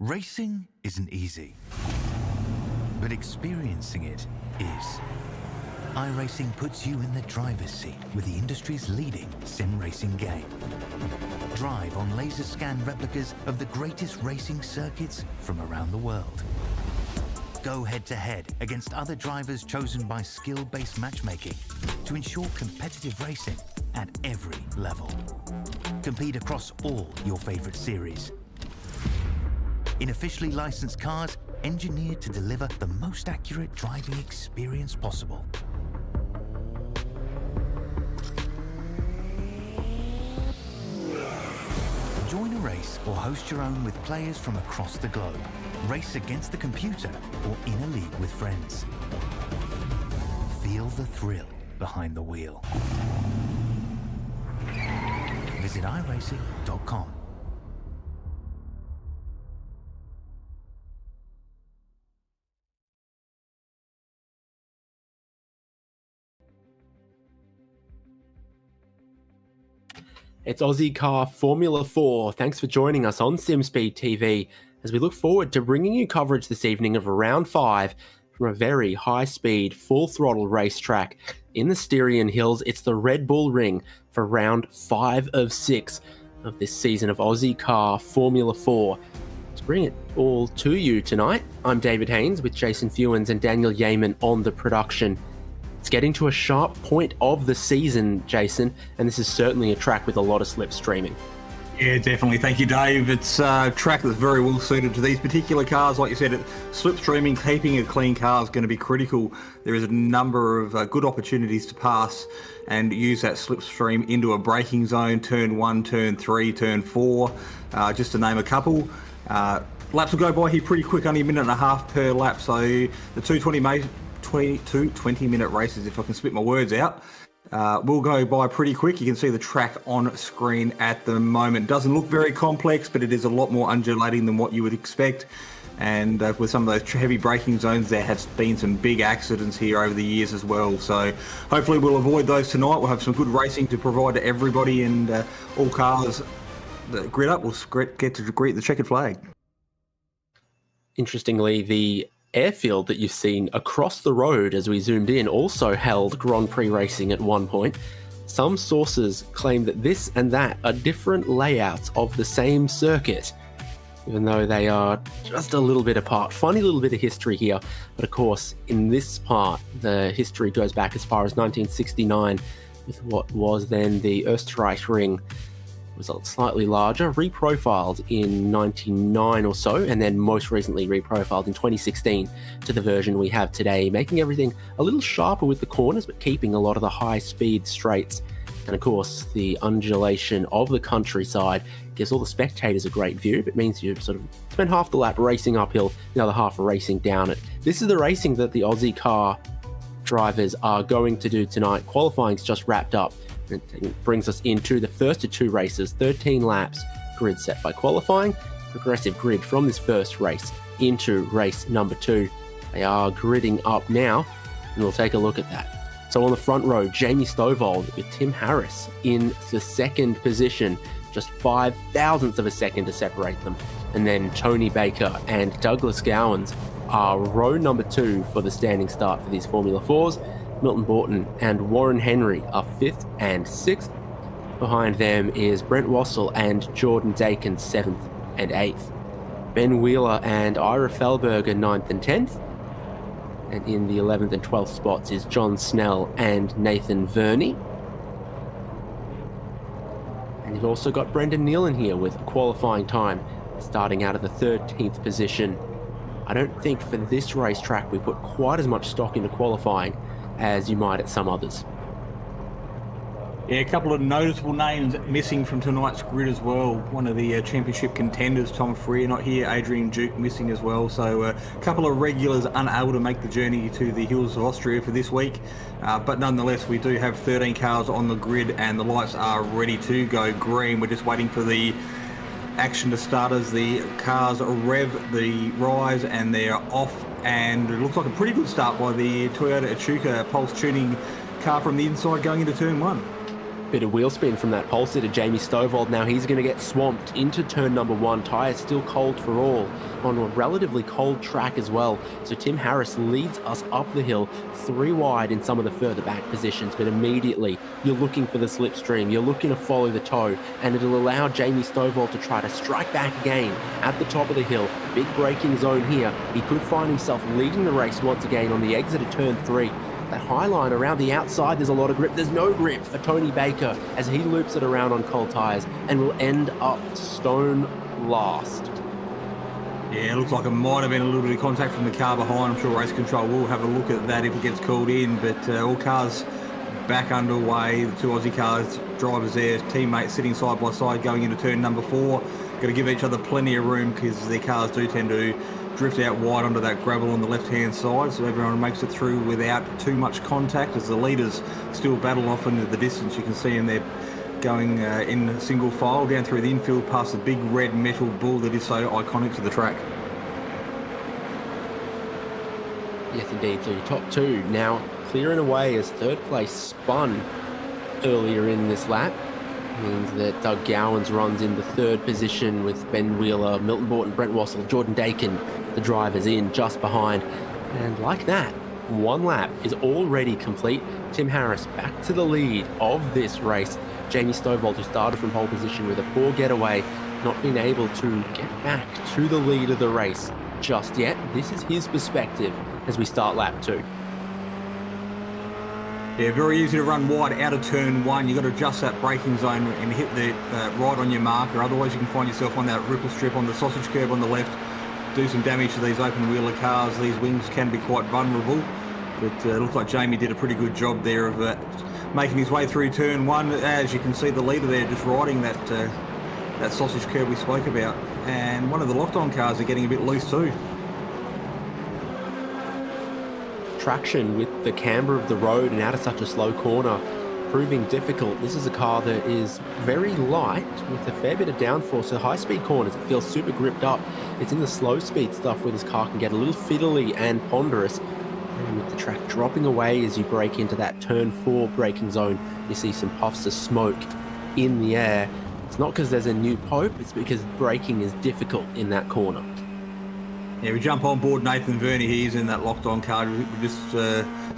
Racing isn't easy, but experiencing it is. iRacing puts you in the driver's seat with the industry's leading sim racing game. Drive on laser scan replicas of the greatest racing circuits from around the world. Go head-to-head against other drivers chosen by skill-based matchmaking to ensure competitive racing at every level. Compete across all your favorite series. In officially licensed cars, engineered to deliver the most accurate driving experience possible. Join a race or host your own with players from across the globe. Race against the computer or in a league with friends. Feel the thrill behind the wheel. Visit iRacing.com. It's Ozicar Formula 4. Thanks for joining us on Simspeed TV as we look forward to bringing you coverage this evening of round 5 from a very high-speed, full-throttle racetrack in the Styrian Hills. It's the Red Bull Ring for round 5 of 6 of this season of Ozicar Formula 4. To bring it all to you tonight, I'm David Haynes with Jason Fewens and Daniel Yeaman on the production. It's getting to a sharp point of the season, Jason, and this is certainly a track with a lot of slipstreaming. Yeah, definitely. Thank you, Dave. It's a track that's very well suited to these particular cars. Like you said, slipstreaming, keeping a clean car is going to be critical. There is a number of good opportunities to pass and use that slipstream into a braking zone, turn 1, turn 3, turn 4, just to name a couple. Laps will go by here pretty quick, only a minute and a half per lap, so the 20-minute races, if I can spit my words out, will go by pretty quick. You can see the track on screen at the moment. Doesn't look very complex, but it is a lot more undulating than what you would expect. And with some of those heavy braking zones, there have been some big accidents here over the years as well. So hopefully we'll avoid those tonight. We'll have some good racing to provide to everybody, and all cars that grid up will get to greet the checkered flag. Interestingly, the airfield that you've seen across the road as we zoomed in also held Grand Prix racing at one point. Some sources claim that this and that are different layouts of the same circuit, even though they are just a little bit apart. Funny little bit of history here, but of course in this part the history goes back as far as 1969 with what was then the Österreich Ring. Was slightly larger, reprofiled in 99 or so, and then most recently reprofiled in 2016 to the version we have today, making everything a little sharper with the corners, but keeping a lot of the high-speed straights. And of course, the undulation of the countryside gives all the spectators a great view. It means you sort of spend half the lap racing uphill, the other half racing down it. This is the racing that the Aussie car drivers are going to do tonight. Qualifying's just wrapped up. It brings us into the first of 2 races, 13 laps, grid set by qualifying, progressive grid from this first race into race number 2. They are gridding up now, and we'll take a look at that. So on the front row, Jamie Stovall with Tim Harris in the second position, just 0.005 of a second to separate them. And then Tony Baker and Douglas Gowans are row number 2 for the standing start for these Formula 4s. Milton Borton and Warren Henry are 5th and 6th. Behind them is Brent Wassel and Jordan Dakin 7th and 8th. Ben Wheeler and Ira Felberg are 9th and 10th. And in the 11th and 12th spots is John Snell and Nathan Verney. And you've also got Brendan Nealon here with qualifying time, starting out at the 13th position. I don't think for this racetrack we put quite as much stock into qualifying as you might at some others. Yeah, a couple of noticeable names missing from tonight's grid as well. One of the championship contenders, Tom Freer, not here. Adrian Duke missing as well. So a couple of regulars unable to make the journey to the hills of Austria for this week. But nonetheless, we do have 13 cars on the grid and the lights are ready to go green. We're just waiting for the action to start as the cars rev the rise and they're off. And it looks like a pretty good start by the Toyota Echuca Pulse Tuning car from the inside going into turn 1. Bit of wheel spin from that pole sitter, Jamie Stovall. Now he's going to get swamped into turn number 1. Tyres still cold for all on a relatively cold track as well. So Tim Harris leads us up the hill 3 wide in some of the further back positions, but immediately you're looking for the slipstream. You're looking to follow the tow, and it'll allow Jamie Stovall to try to strike back again at the top of the hill. Big braking zone here. He could find himself leading the race once again on the exit of turn 3. That high line around the outside, there's a lot of grip. There's no grip for Tony Baker as he loops it around on cold tyres and will end up stone last. Yeah, it looks like it might have been a little bit of contact from the car behind. I'm sure race control will have a look at that if it gets called in, but all cars back underway. The 2 Aussie cars, drivers there, teammates sitting side by side going into turn number 4. Got to give each other plenty of room because their cars do tend to drift out wide onto that gravel on the left-hand side, so everyone makes it through without too much contact as the leaders still battle off into the distance. You can see them there going in single file down through the infield past the big red metal bull that is so iconic to the track. Yes, indeed. So your top 2 now clearing away as third place spun earlier in this lap. Means that Doug Gowans runs in the 3rd position with Ben Wheeler, Milton Borton, Brent Wassell, Jordan Dakin, the drivers in just behind. And like that, 1 lap is already complete. Tim Harris back to the lead of this race. Jamie Stovall, who started from pole position with a poor getaway, not being able to get back to the lead of the race just yet. This is his perspective as we start lap 2. Yeah, very easy to run wide out of turn 1. You've got to adjust that braking zone and hit the right on your marker. Otherwise, you can find yourself on that ripple strip on the sausage curb on the left. Do some damage to these open wheeler cars. These wings can be quite vulnerable. But it looks like Jamie did a pretty good job there of making his way through turn 1. As you can see, the leader there just riding that sausage curb we spoke about. And one of the locked-on cars are getting a bit loose too. Traction with the camber of the road and out of such a slow corner proving difficult. This is a car that is very light with a fair bit of downforce. So high speed corners, it feels super gripped up. It's in the slow speed stuff where this car can get a little fiddly and ponderous. And with the track dropping away as you break into that turn 4 braking zone, you see some puffs of smoke in the air. It's not because there's a new pope, it's because braking is difficult in that corner. Yeah, we jump on board Nathan Verney. He's in that locked-on car. We just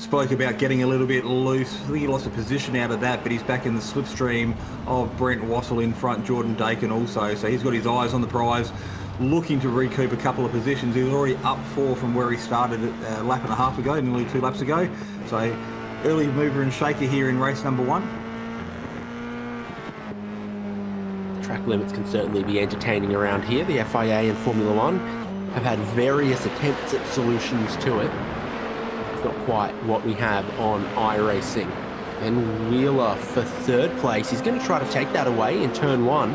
spoke about getting a little bit loose. I think he lost a position out of that, but he's back in the slipstream of Brent Wassell in front, Jordan Dakin also. So he's got his eyes on the prize, looking to recoup a couple of positions. He was already up 4 from where he started a lap and a half ago, nearly 2 laps ago. So early mover and shaker here in race number 1. Track limits can certainly be entertaining around here. The FIA and Formula 1 have had various attempts at solutions to it. It's not quite what we have on iRacing. And Wheeler for 3rd place. He's going to try to take that away in turn 1.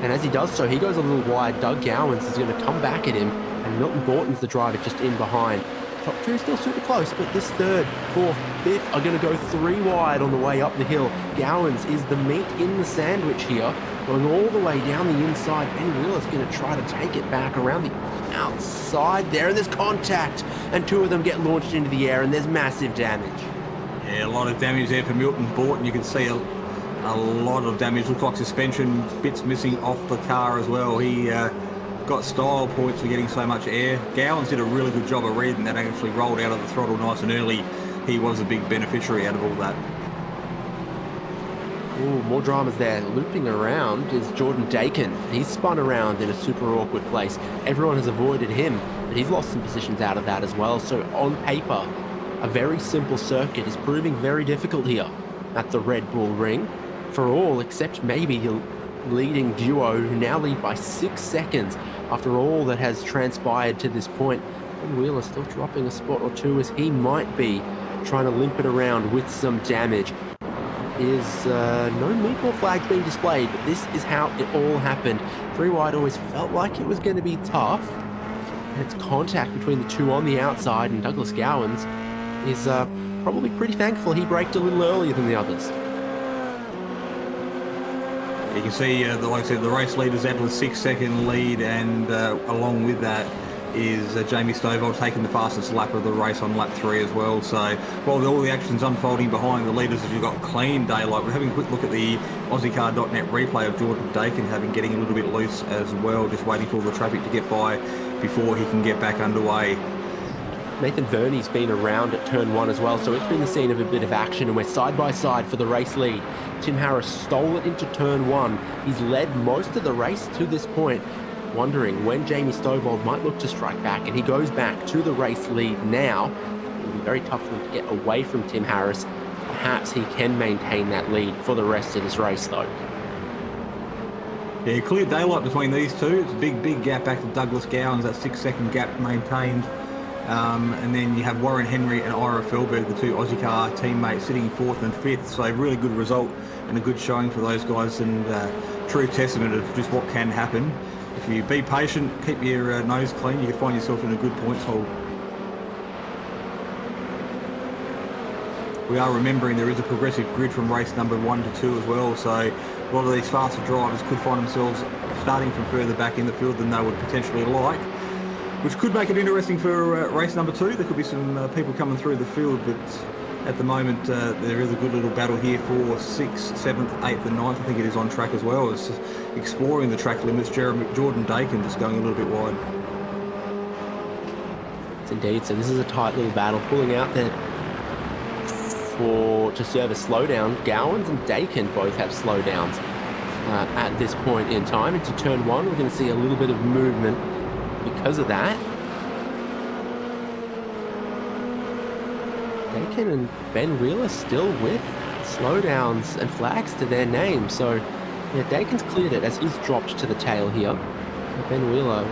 And as he does so, he goes a little wide. Doug Gowans is going to come back at him, and Milton Borton's the driver just in behind. Top 2 still super close, but this 3rd, 4th, 5th are going to go 3 wide on the way up the hill. Gowans is the meat in the sandwich here, going all the way down the inside. Ben Wheeler's going to try to take it back around the outside there, and there's contact, and 2 of them get launched into the air, and there's massive damage. Yeah, a lot of damage there for Milton Borton. You can see a lot of damage. Looks like suspension bits missing off the car as well. He got style points for getting so much air. Gowans did a really good job of reading that, actually rolled out of the throttle nice and early. He was a big beneficiary out of all that. Ooh, more dramas there. Looping around is Jordan Dakin. He's spun around in a super awkward place. Everyone has avoided him, but he's lost some positions out of that as well. So on paper, a very simple circuit is proving very difficult here at the Red Bull Ring for all except maybe your leading duo, who now lead by 6 seconds after all that has transpired to this point. And Wheeler still dropping a spot or 2 as he might be trying to limp it around with some damage. Is no meatball flags being displayed, but this is how it all happened. 3 wide always felt like it was going to be tough, and it's contact between the 2 on the outside, and Douglas Gowans is probably pretty thankful he braked a little earlier than the others. You can see, like I said, the race leader's out with a 6-second lead, and along with that, is Jamie Stovall taking the fastest lap of the race on lap 3 as well. So while all the action's unfolding behind the leaders, as you've got clean daylight, we're having a quick look at the Ozicar.net replay of Jordan Dakin getting a little bit loose as well, just waiting for all the traffic to get by before he can get back underway. Nathan Verney's been around at turn 1 as well, so it's been the scene of a bit of action, and we're side by side for the race lead. Tim Harris stole it into turn 1. He's led most of the race to this point, wondering when Jamie Stovall might look to strike back, and he goes back to the race lead now. It'll be very tough for him to get away from Tim Harris. Perhaps he can maintain that lead for the rest of this race, though. Yeah, clear daylight between these two. It's a big gap back to Douglas Gowans, that 6-second gap maintained. And then you have Warren Henry and Ira Felberg, the two Ozicar teammates, sitting 4th and 5th. So a really good result and a good showing for those guys, and true testament of just what can happen. If you be patient, keep your nose clean, you can find yourself in a good points hold. We are remembering there is a progressive grid from race number 1 to 2 as well, so a lot of these faster drivers could find themselves starting from further back in the field than they would potentially like, which could make it interesting for race number 2. There could be some people coming through the field, but at the moment there is a good little battle here for 6th, 7th, 8th and 9th. I think it is on track as well. It's exploring the track limits. Jordan Dakin just going a little bit wide. It's indeed, so this is a tight little battle. Pulling out there to serve a slowdown. Gowans and Dakin both have slowdowns at this point in time. Into turn 1, we're going to see a little bit of movement because of that. Dakin and Ben Wheeler still with slowdowns and flags to their name. So yeah, Dakin's cleared it as he's dropped to the tail here. Ben Wheeler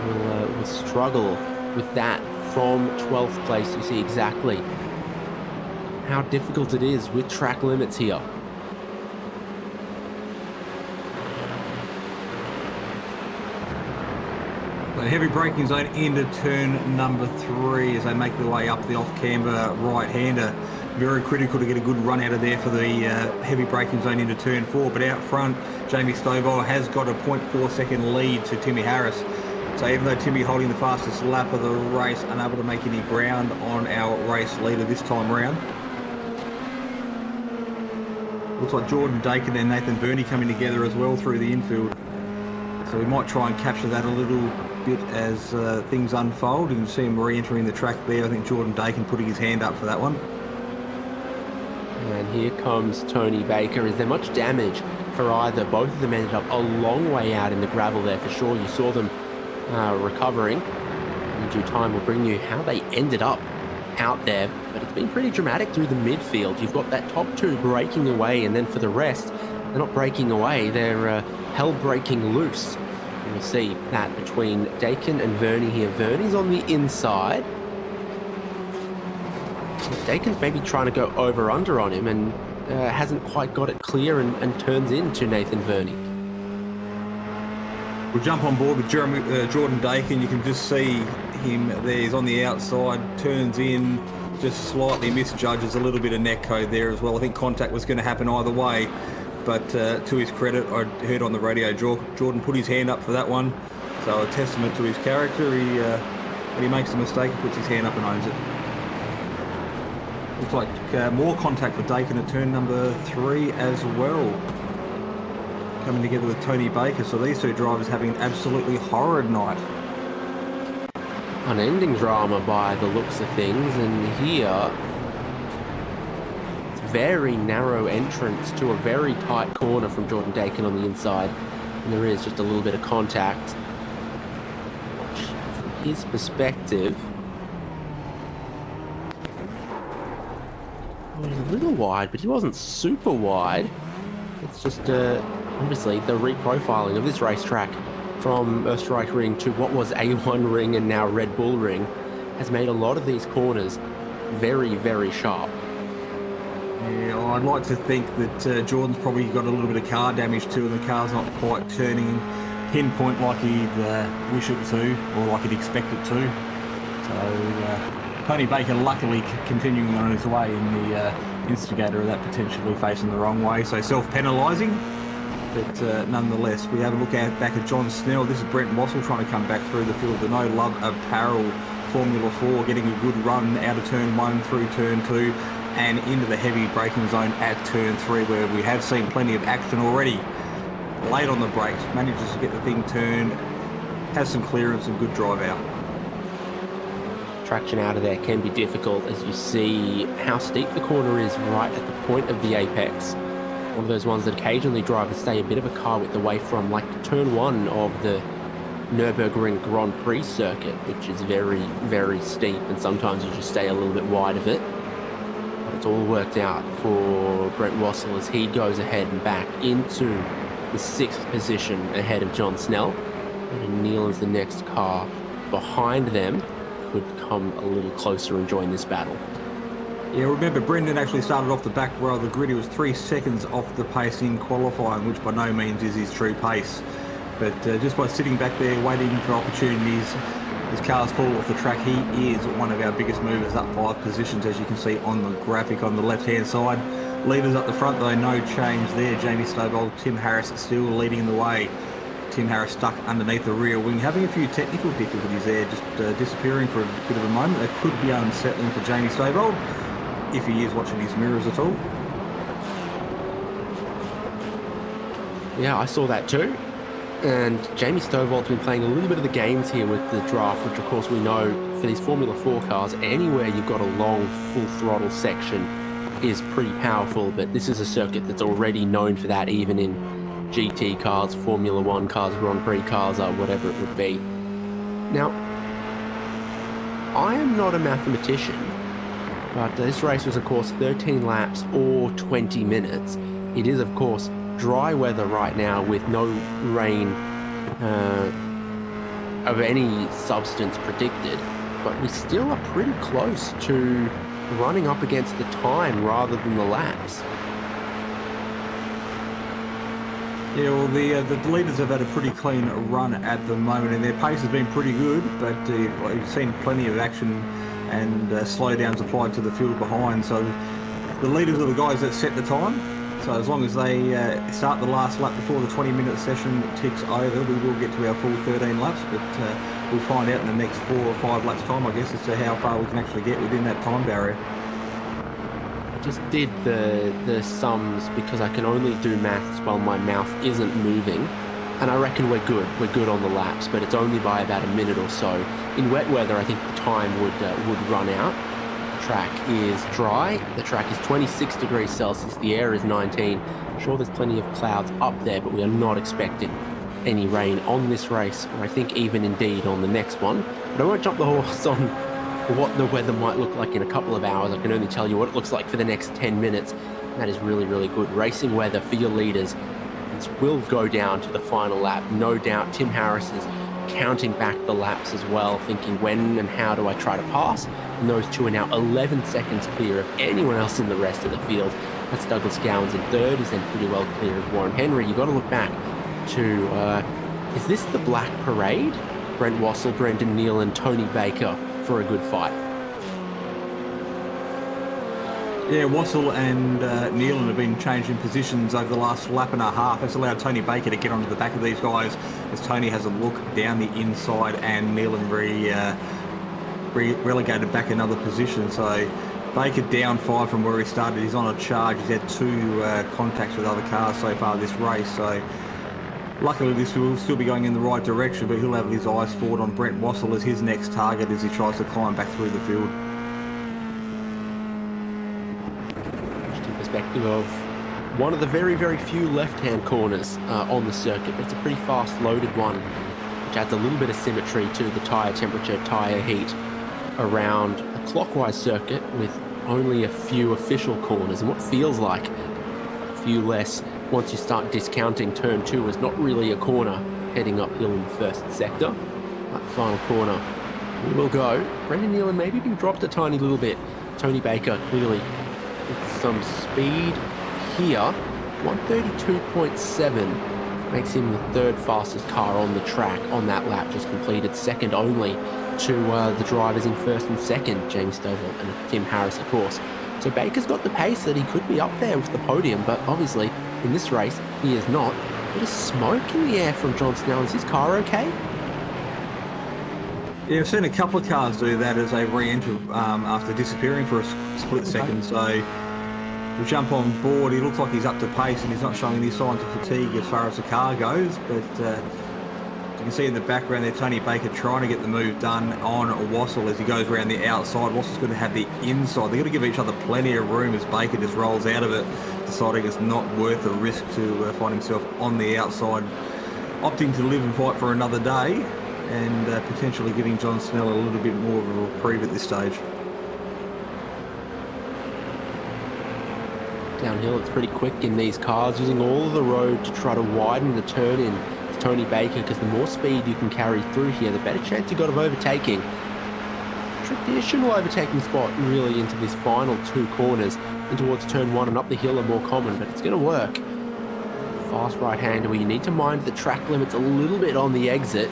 will struggle with that from 12th place. You see exactly how difficult it is with track limits here. The heavy braking zone into turn number 3 as they make their way up the off-camber right-hander. Very critical to get a good run out of there for the heavy braking zone into turn 4. But out front, Jamie Stovall has got a 0.4 second lead to Timmy Harris. So even though Timmy holding the fastest lap of the race, unable to make any ground on our race leader this time round. Looks like Jordan Dakin and Nathan Verney coming together as well through the infield. So we might try and capture that a little bit as things unfold. You can see him re-entering the track there. I think Jordan Dakin putting his hand up for that one. And here comes Tony Baker. Is there much damage for either? Both of them ended up a long way out in the gravel there for sure. You saw them recovering. In due time, we'll bring you how they ended up out there, but it's been pretty dramatic through the midfield. You've got that top 2 breaking away, and then for the rest, they're not breaking away, they're hell breaking loose. And you'll see that between Dakin and Verney here. Verney's on the inside. So Dakin's maybe trying to go over-under on him and hasn't quite got it clear and turns into Nathan Verney. We'll jump on board with Jordan Dakin. You can just see him there. He's on the outside, turns in, just slightly misjudges a little bit of neck code there as well. I think contact was going to happen either way, but to his credit, I heard on the radio, Jordan put his hand up for that one. So a testament to his character. When he makes a mistake, he puts his hand up and owns it. Looks like more contact for Dakin at turn number 3 as well. Coming together with Tony Baker, so these two drivers having an absolutely horrid night. Unending drama by the looks of things, and here it's very narrow entrance to a very tight corner from Jordan Dakin on the inside, and there is just a little bit of contact. From his perspective, well, he was a little wide, but he wasn't super wide. It's just obviously the reprofiling of this racetrack from Österreich Ring to what was A1 Ring and now Red Bull Ring has made a lot of these corners very, very sharp. Yeah, well, I'd like to think that Jordan's probably got a little bit of car damage too, and the car's not quite turning pinpoint like he'd wish it to, or like he'd expect it to. So Tony Baker luckily continuing on his way, in the instigator of that potentially facing the wrong way, so self-penalising. But nonetheless, we have a look back at John Snell. This is Brent Wassell trying to come back through the field. The No Love Apparel Formula 4 getting a good run out of turn 1 through turn 2 and into the heavy braking zone at turn 3, where we have seen plenty of action already. Late on the brakes, manages to get the thing turned, has some clearance and good drive out. Traction out of there can be difficult, as you see how steep the corner is right at the point of the apex. One of those ones that occasionally drivers stay a bit of a car width away from, like turn 1 of the Nürburgring Grand Prix circuit, which is very, very steep, and sometimes you just stay a little bit wide of it. But it's all worked out for Brent Wassell as he goes ahead and back into the 6th position ahead of John Snell. And Nealon's the next car behind them, could come a little closer and join this battle. Yeah, remember Brendan actually started off the back row of the grid. He was 3 seconds off the pace in qualifying, which by no means is his true pace. But just by sitting back there waiting for opportunities, his car's fall off the track. He is one of our biggest movers, up 5 positions, as you can see on the graphic on the left-hand side. Leaders up the front, though, no change there. Jamie Stovall, Tim Harris still leading the way. Tim Harris stuck underneath the rear wing, having a few technical difficulties there, just disappearing for a bit of a moment. That could be unsettling for Jamie Stovall, if he is watching his mirrors at all. Yeah, I saw that too. And Jamie Stovall's been playing a little bit of the games here with the draft, which of course we know for these Formula 4 cars, anywhere you've got a long full throttle section is pretty powerful, but this is a circuit that's already known for that, even in GT cars, Formula 1 cars, Grand Prix cars, or whatever it would be. Now, I am not a mathematician, but this race was of course 13 laps or 20 minutes. It is of course dry weather right now with no rain of any substance predicted, but we still are pretty close to running up against the time rather than the laps. Yeah, well, the leaders have had a pretty clean run at the moment, and their pace has been pretty good, but you've seen plenty of action and slowdowns applied to the field behind. So the leaders are the guys that set the time. So as long as they start the last lap before the 20-minute session ticks over, we will get to our full 13 laps, but we'll find out in the next 4 or 5 laps time, I guess, as to how far we can actually get within that time barrier. Just did the sums because I can only do maths while my mouth isn't moving, and I reckon we're good on the laps, but it's only by about a minute or so. In wet weather, I think the time would run out. The track is dry, the track is 26 degrees Celsius, the air is 19. I'm sure there's plenty of clouds up there, but we are not expecting any rain on this race, or I think even indeed on the next one. But I won't jump the horse on what the weather might look like in a couple of hours. I can only tell you what it looks like for the next 10 minutes. That is really, really good racing weather for your leaders. This will go down to the final lap, no doubt. Tim Harris is counting back the laps as well, thinking when and how do I try to pass? And those two are now 11 seconds clear of anyone else in the rest of the field. That's Douglas Gowans in third. He's then pretty well clear of Warren Henry. You've got to look back to, is this the Black Parade? Brent Wassell, Brendan Neal and Tony Baker for a good fight. Yeah, Wassell and Nealon have been changing positions over the last lap and a half. That's allowed Tony Baker to get onto the back of these guys as Tony has a look down the inside and Nealon relegated back another position. So Baker down 5 from where he started. He's on a charge. He's had 2 contacts with other cars so far this race. So luckily this will still be going in the right direction, but he'll have his eyes forward on Brent Wassell as his next target as he tries to climb back through the field. Perspective of one of the very, very few left-hand corners on the circuit. It's a pretty fast loaded one, which adds a little bit of symmetry to the tyre temperature, tyre heat around a clockwise circuit with only a few official corners and what feels like a few less once you start discounting turn 2 as not really a corner heading uphill in the first sector. That final corner, we will go. Brendan Nealon maybe been dropped a tiny little bit. Tony Baker clearly with some speed here. 132.7 makes him the 3rd fastest car on the track on that lap, just completed, second only to the drivers in 1st and 2nd, James Stovall and Tim Harris, of course. So Baker's got the pace that he could be up there with the podium, but obviously in this race he is not. Bit of smoke in the air from John Snell. Is his car okay? Yeah, I've seen a couple of cars do that as they re-enter after disappearing for a split second. So to jump on board, he looks like he's up to pace and he's not showing any signs of fatigue as far as the car goes. But you can see in the background there, Tony Baker trying to get the move done on Wassel as he goes around the outside. Wassel's going to have the inside. They've got to give each other plenty of room as Baker just rolls out of it, deciding it's not worth the risk to find himself on the outside, opting to live and fight for another day, and potentially giving John Snell a little bit more of a reprieve at this stage. Downhill, it's pretty quick in these cars, using all of the road to try to widen the turn in to Tony Baker, because the more speed you can carry through here, the better chance you got of overtaking. Traditional overtaking spot really into this final two corners, and towards turn one and up the hill are more common, but it's going to work. Fast right-hander where you need to mind the track limits a little bit on the exit.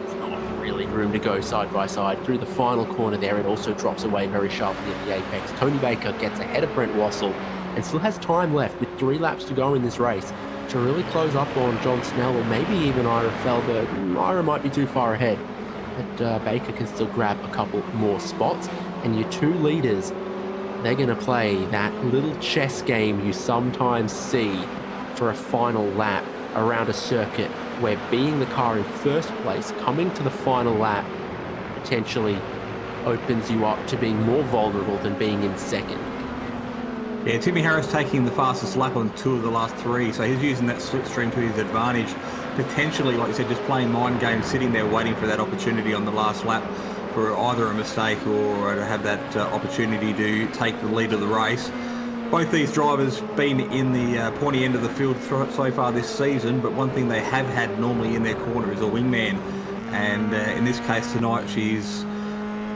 There's not really room to go side by side. Through the final corner there, it also drops away very sharply at the apex. Tony Baker gets ahead of Brent Wassel and still has time left with 3 laps to go in this race to really close up on John Snell, or maybe even Ira Felberg. Ira might be too far ahead, but Baker can still grab a couple more spots. And your two leaders, they're going to play that little chess game you sometimes see for a final lap around a circuit, where being the car in first place, coming to the final lap, potentially opens you up to being more vulnerable than being in second. Yeah, Timmy Harris taking the fastest lap on 2 of the last 3, so he's using that slipstream to his advantage. Potentially, like you said, just playing mind games, sitting there waiting for that opportunity on the last lap for either a mistake or to have that opportunity to take the lead of the race. Both these drivers been in the pointy end of the field so far this season, but one thing they have had normally in their corner is a wingman. And in this case tonight, she's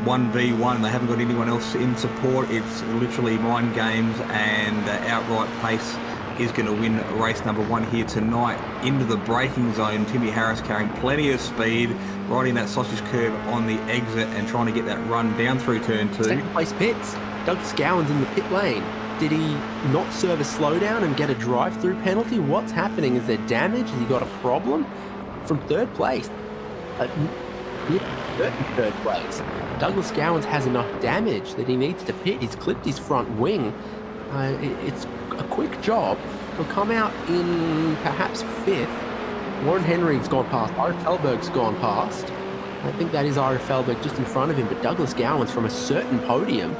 1v1. They haven't got anyone else in support. It's literally mind games, and outright pace is going to win race number 1 here tonight. Into the braking zone, Timmy Harris carrying plenty of speed, riding that sausage curve on the exit and trying to get that run down through turn 2. Second place pits. Doug Scowen's in the pit lane. Did he not serve a slowdown and get a drive-through penalty? What's happening? Is there damage? Has he got a problem? From third place. Third place. Douglas Gowans has enough damage that he needs to pit. He's clipped his front wing. It's a quick job. He'll come out in perhaps 5th. Warren Henry's gone past. Ira Felberg's gone past. I think that is Ira Felberg just in front of him, but Douglas Gowans from a certain podium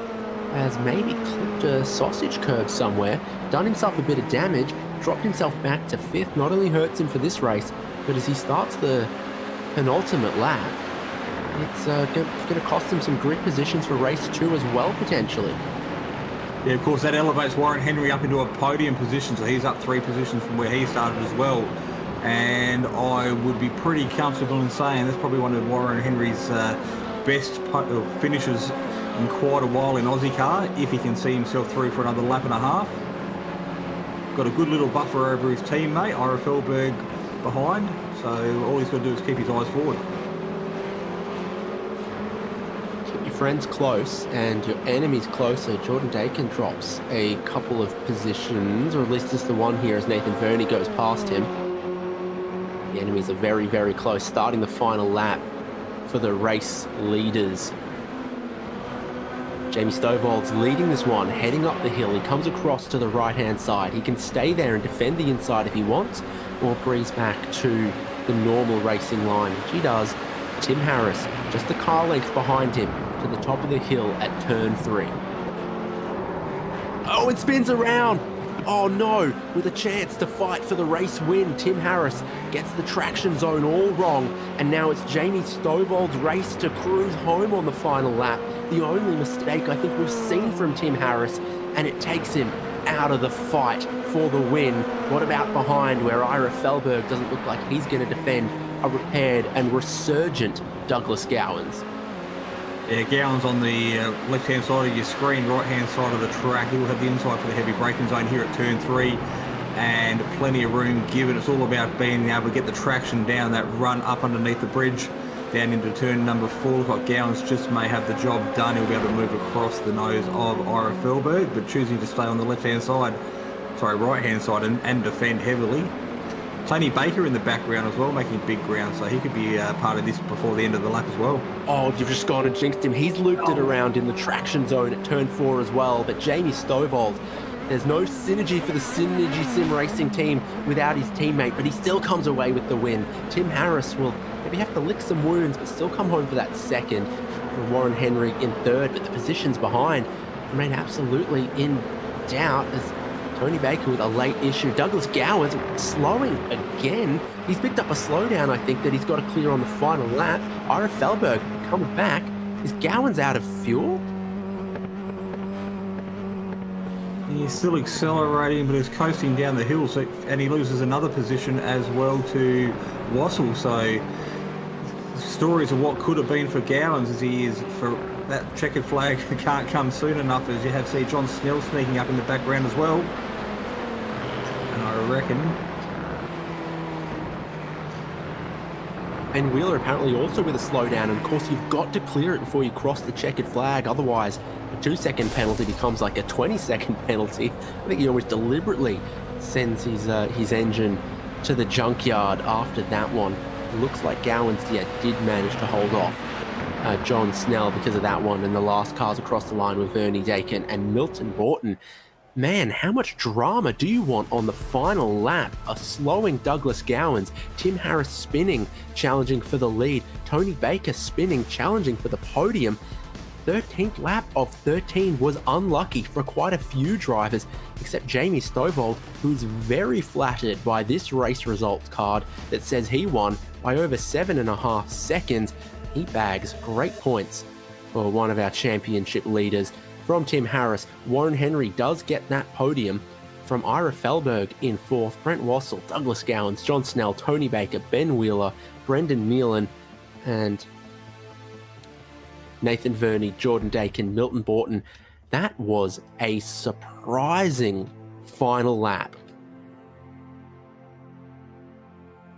has maybe clipped a sausage curb somewhere, done himself a bit of damage, dropped himself back to 5th. Not only hurts him for this race, but as he starts the penultimate lap, it's going to cost him some grid positions for race 2 as well, potentially. Yeah, of course, that elevates Warren Henry up into a podium position, so he's up 3 positions from where he started as well. And I would be pretty comfortable in saying that's probably one of Warren Henry's best finishes in quite a while in Aussie car, if he can see himself through for another lap and a half. Got a good little buffer over his teammate, Ira Felberg, behind, so all he's got to do is keep his eyes forward. Keep your friends close and your enemies closer. Jordan Dakin drops a couple of positions, or at least just the one here as Nathan Verney goes past him. The enemies are very, very close, starting the final lap for the race leaders. Jamie Stovall's leading this one, heading up the hill. He comes across to the right-hand side. He can stay there and defend the inside if he wants, or breeze back to the normal racing line, which he does. Tim Harris, just the car length behind him, to the top of the hill at turn 3. Oh, it spins around! Oh no, with a chance to fight for the race win, Tim Harris gets the traction zone all wrong, and now it's Jamie Stovall's race to cruise home on the final lap. The only mistake I think we've seen from Tim Harris, and it takes him out of the fight for the win. What about behind, where Ira Felberg doesn't look like he's going to defend a repaired and resurgent Douglas Gowans? Yeah, Gowans on the left-hand side of your screen, right-hand side of the track. He will have the inside for the heavy braking zone here at turn 3, and plenty of room given. It's all about being able to get the traction down that run up underneath the bridge, down into turn number 4. Looks like Gowans just may have the job done. He'll be able to move across the nose of Ira Felberg, but choosing to stay on the left-hand side, sorry, right-hand side, and defend heavily. Tony Baker in the background as well, making big ground, so he could be part of this before the end of the lap as well. Oh, you've just gone and jinxed him. He's looped it around in the traction zone at turn 4 as well, but Jamie Stovall, there's no synergy for the Synergy Sim Racing team without his teammate, but he still comes away with the win. Tim Harris will maybe have to lick some wounds, but still come home for that second. Warren Henry in third, but the positions behind remain absolutely in doubt as Tony Baker with a late issue. Douglas Gowans slowing again. He's picked up a slowdown, I think, that he's got to clear on the final lap. Ira Felberg comes back. Is Gowans out of fuel? He's still accelerating, but he's coasting down the hill, and he loses another position as well to Wassel. So stories of what could have been for Gowans as he is for that checkered flag can't come soon enough, as you have seen John Snell sneaking up in the background as well. And I reckon Ben Wheeler apparently also with a slowdown, and of course you've got to clear it before you cross the checkered flag, otherwise a 2-second penalty becomes like a 20-second penalty. I think he almost deliberately sends his engine to the junkyard after that one. It looks like Gowans did manage to hold off John Snell because of that one, and the last cars across the line were Vernie Dakin and Milton Borton. Man, how much drama do you want on the final lap? A slowing Douglas Gowans, Tim Harris spinning, challenging for the lead, Tony Baker spinning, challenging for the podium. 13th lap of 13 was unlucky for quite a few drivers, except Jamie Stovall, who's very flattered by this race results card that says he won by over 7.5 seconds. He bags great points for one of our championship leaders. From Tim Harris, Warren Henry does get that podium. From Ira Felberg in 4th, Brent Wassel, Douglas Gowans, John Snell, Tony Baker, Ben Wheeler, Brendan Nealon, and Nathan Verney, Jordan Dakin, Milton Borton. That was a surprising final lap.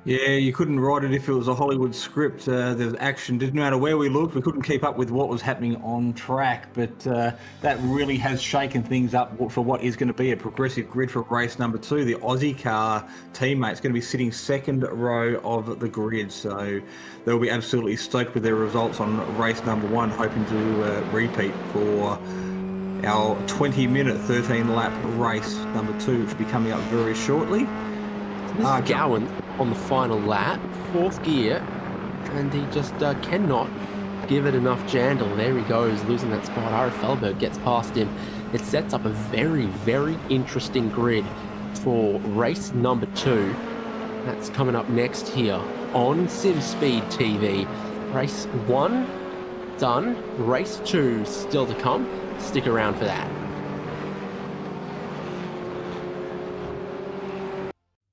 Yeah, you couldn't write it if it was a Hollywood script. There's action. Didn't matter where we looked, we couldn't keep up with what was happening on track. But that really has shaken things up for what is going to be a progressive grid for race number 2. The Ozicar teammate's going to be sitting second row of the grid. So they'll be absolutely stoked with their results on race number 1, hoping to repeat for our 20-minute, 13-lap race number 2, which will be coming up very shortly. This is Gowan on the final lap, 4th gear, and he just cannot give it enough jandle. There he goes, losing that spot. Ira Felberg gets past him. It sets up a very, very interesting grid for race number 2. That's coming up next here on Simspeed TV. Race 1 done, race 2 still to come. Stick around for that.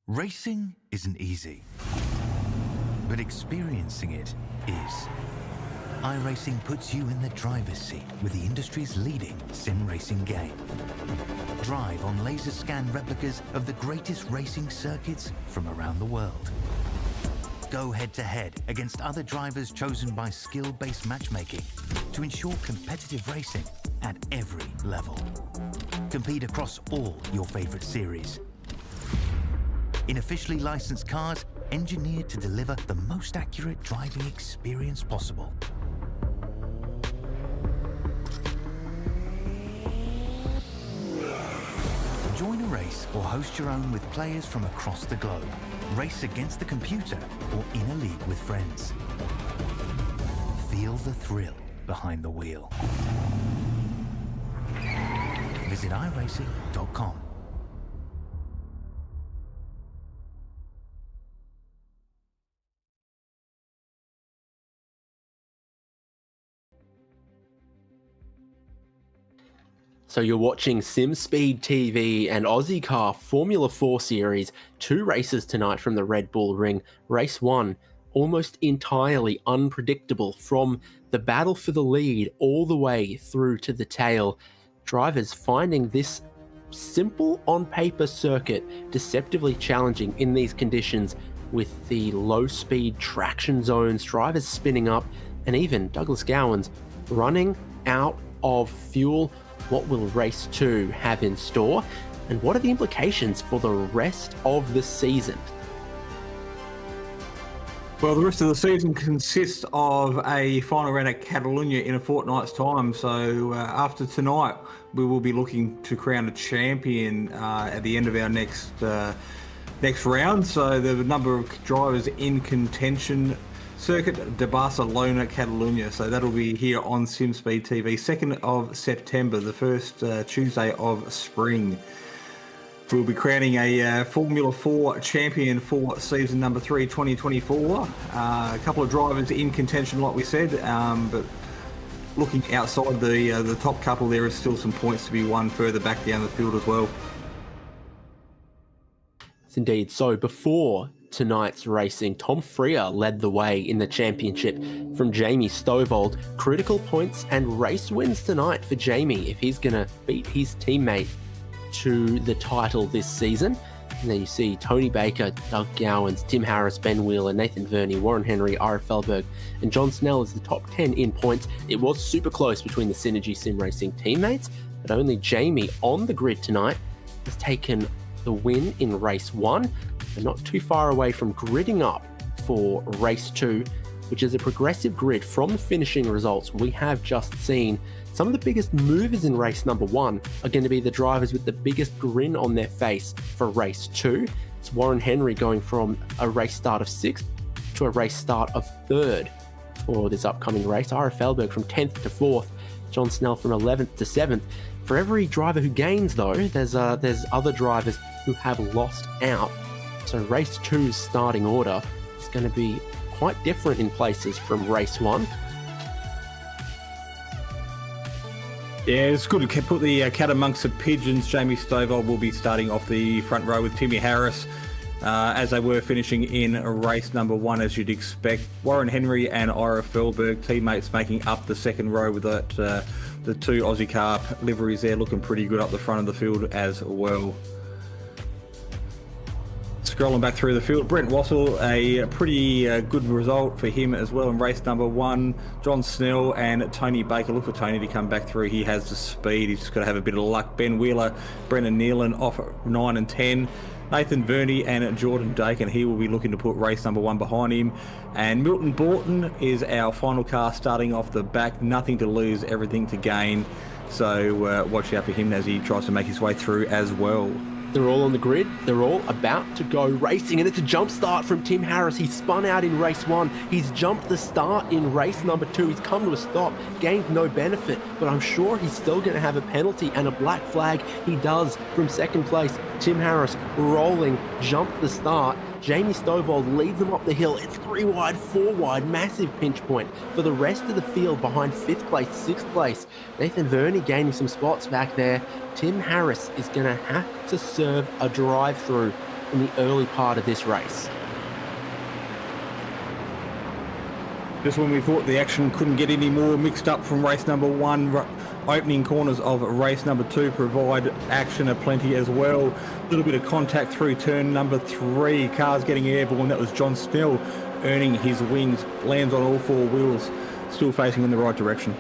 Racing isn't easy, but experiencing it is. iRacing puts you in the driver's seat with the industry's leading sim racing game. Drive on laser scan replicas of the greatest racing circuits from around the world. Go head-to-head against other drivers chosen by skill-based matchmaking to ensure competitive racing at every level. Compete across all your favorite series. In officially licensed cars, engineered to deliver the most accurate driving experience possible. Join a race or host your own with players from across the globe. Race against the computer or in a league with friends. Feel the thrill behind the wheel. Visit iRacing.com. So you're watching Simspeed TV and Ozicar Formula 4 Series. 2 races tonight from the Red Bull Ring. Race 1, almost entirely unpredictable from the battle for the lead all the way through to the tail. Drivers finding this simple on paper circuit deceptively challenging in these conditions with the low speed traction zones, drivers spinning up, and even Douglas Gowans running out of fuel. What will race 2 have in store, and what are the implications for the rest of the season? Well, the rest of the season consists of a final round at Catalunya in a fortnight's time. So after tonight, we will be looking to crown a champion at the end of our next round. So there are a number of drivers in contention. Circuit de Barcelona, Catalunya. So that'll be here on Simspeed TV, 2nd of September, the first Tuesday of spring. We'll be crowning a Formula 4 champion for season number 3, 2024. A couple of drivers in contention, like we said, but looking outside the top couple, there is still some points to be won further back down the field as well. Yes, indeed. So before tonight's racing, Tom Freer led the way in the championship from Jamie Stovall. Critical points and race wins tonight for Jamie if he's going to beat his teammate to the title this season. And then you see Tony Baker, Doug Gowans, Tim Harris, Ben Wheeler, Nathan Verney, Warren Henry, Ira Felberg, and John Snell as the top 10 in points. It was super close between the Synergy Sim Racing teammates, but only Jamie on the grid tonight has taken the win in race 1, but not too far away from gridding up for race 2, which is a progressive grid from the finishing results we have just seen. Some of the biggest movers in race number 1 are going to be the drivers with the biggest grin on their face for race 2. It's Warren Henry going from a race start of 6th to a race start of 3rd for this upcoming race. Ira Felberg from 10th to 4th. John Snell from 11th to 7th. For every driver who gains, though, there's other drivers who have lost out. So race 2's starting order is going to be quite different in places from race 1. Yeah, it's good to put the cat amongst the pigeons. Jamie Stovall will be starting off the front row with Timmy Harris, as they were finishing in race number 1, as you'd expect. Warren Henry and Ira Felberg, teammates, making up the second row with that, the two Ozicar liveries there, looking pretty good up the front of the field as well. Scrolling back through the field, Brent Wassell, a pretty good result for him as well in race number 1. John Snell and Tony Baker, look for Tony to come back through. He has the speed, he's just got to have a bit of luck. Ben Wheeler, Brennan Nealon off 9 and 10. Nathan Verney and Jordan Dakin, he will be looking to put race number 1 behind him. And Milton Borton is our final car starting off the back. Nothing to lose, everything to gain. So watch out for him as he tries to make his way through as well. They're all on the grid. They're all about to go racing, and it's a jump start from Tim Harris. He spun out in race 1. He's jumped the start in race number 2. He's come to a stop, gained no benefit, but I'm sure he's still going to have a penalty and a black flag. He does from second place. Tim Harris rolling, jumped the start. Jamie Stovall leads them up the hill. It's 3 wide, 4 wide, massive pinch point for the rest of the field behind 5th place, 6th place. Nathan Verney gaining some spots back there. Tim Harris is going to have to serve a drive-through in the early part of this race. Just when we thought the action couldn't get any more mixed up from race number 1, opening corners of race number 2 provide action aplenty as well. A little bit of contact through turn number 3. Cars getting airborne. That was John Snell earning his wings. Lands on all 4 wheels. Still facing in the right direction.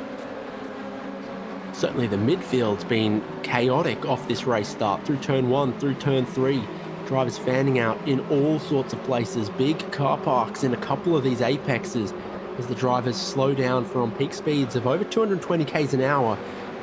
Certainly the midfield's been chaotic off this race start. Through turn 1, through turn 3. Drivers fanning out in all sorts of places. Big car parks in a couple of these apexes as the drivers slow down from peak speeds of over 220 k's an hour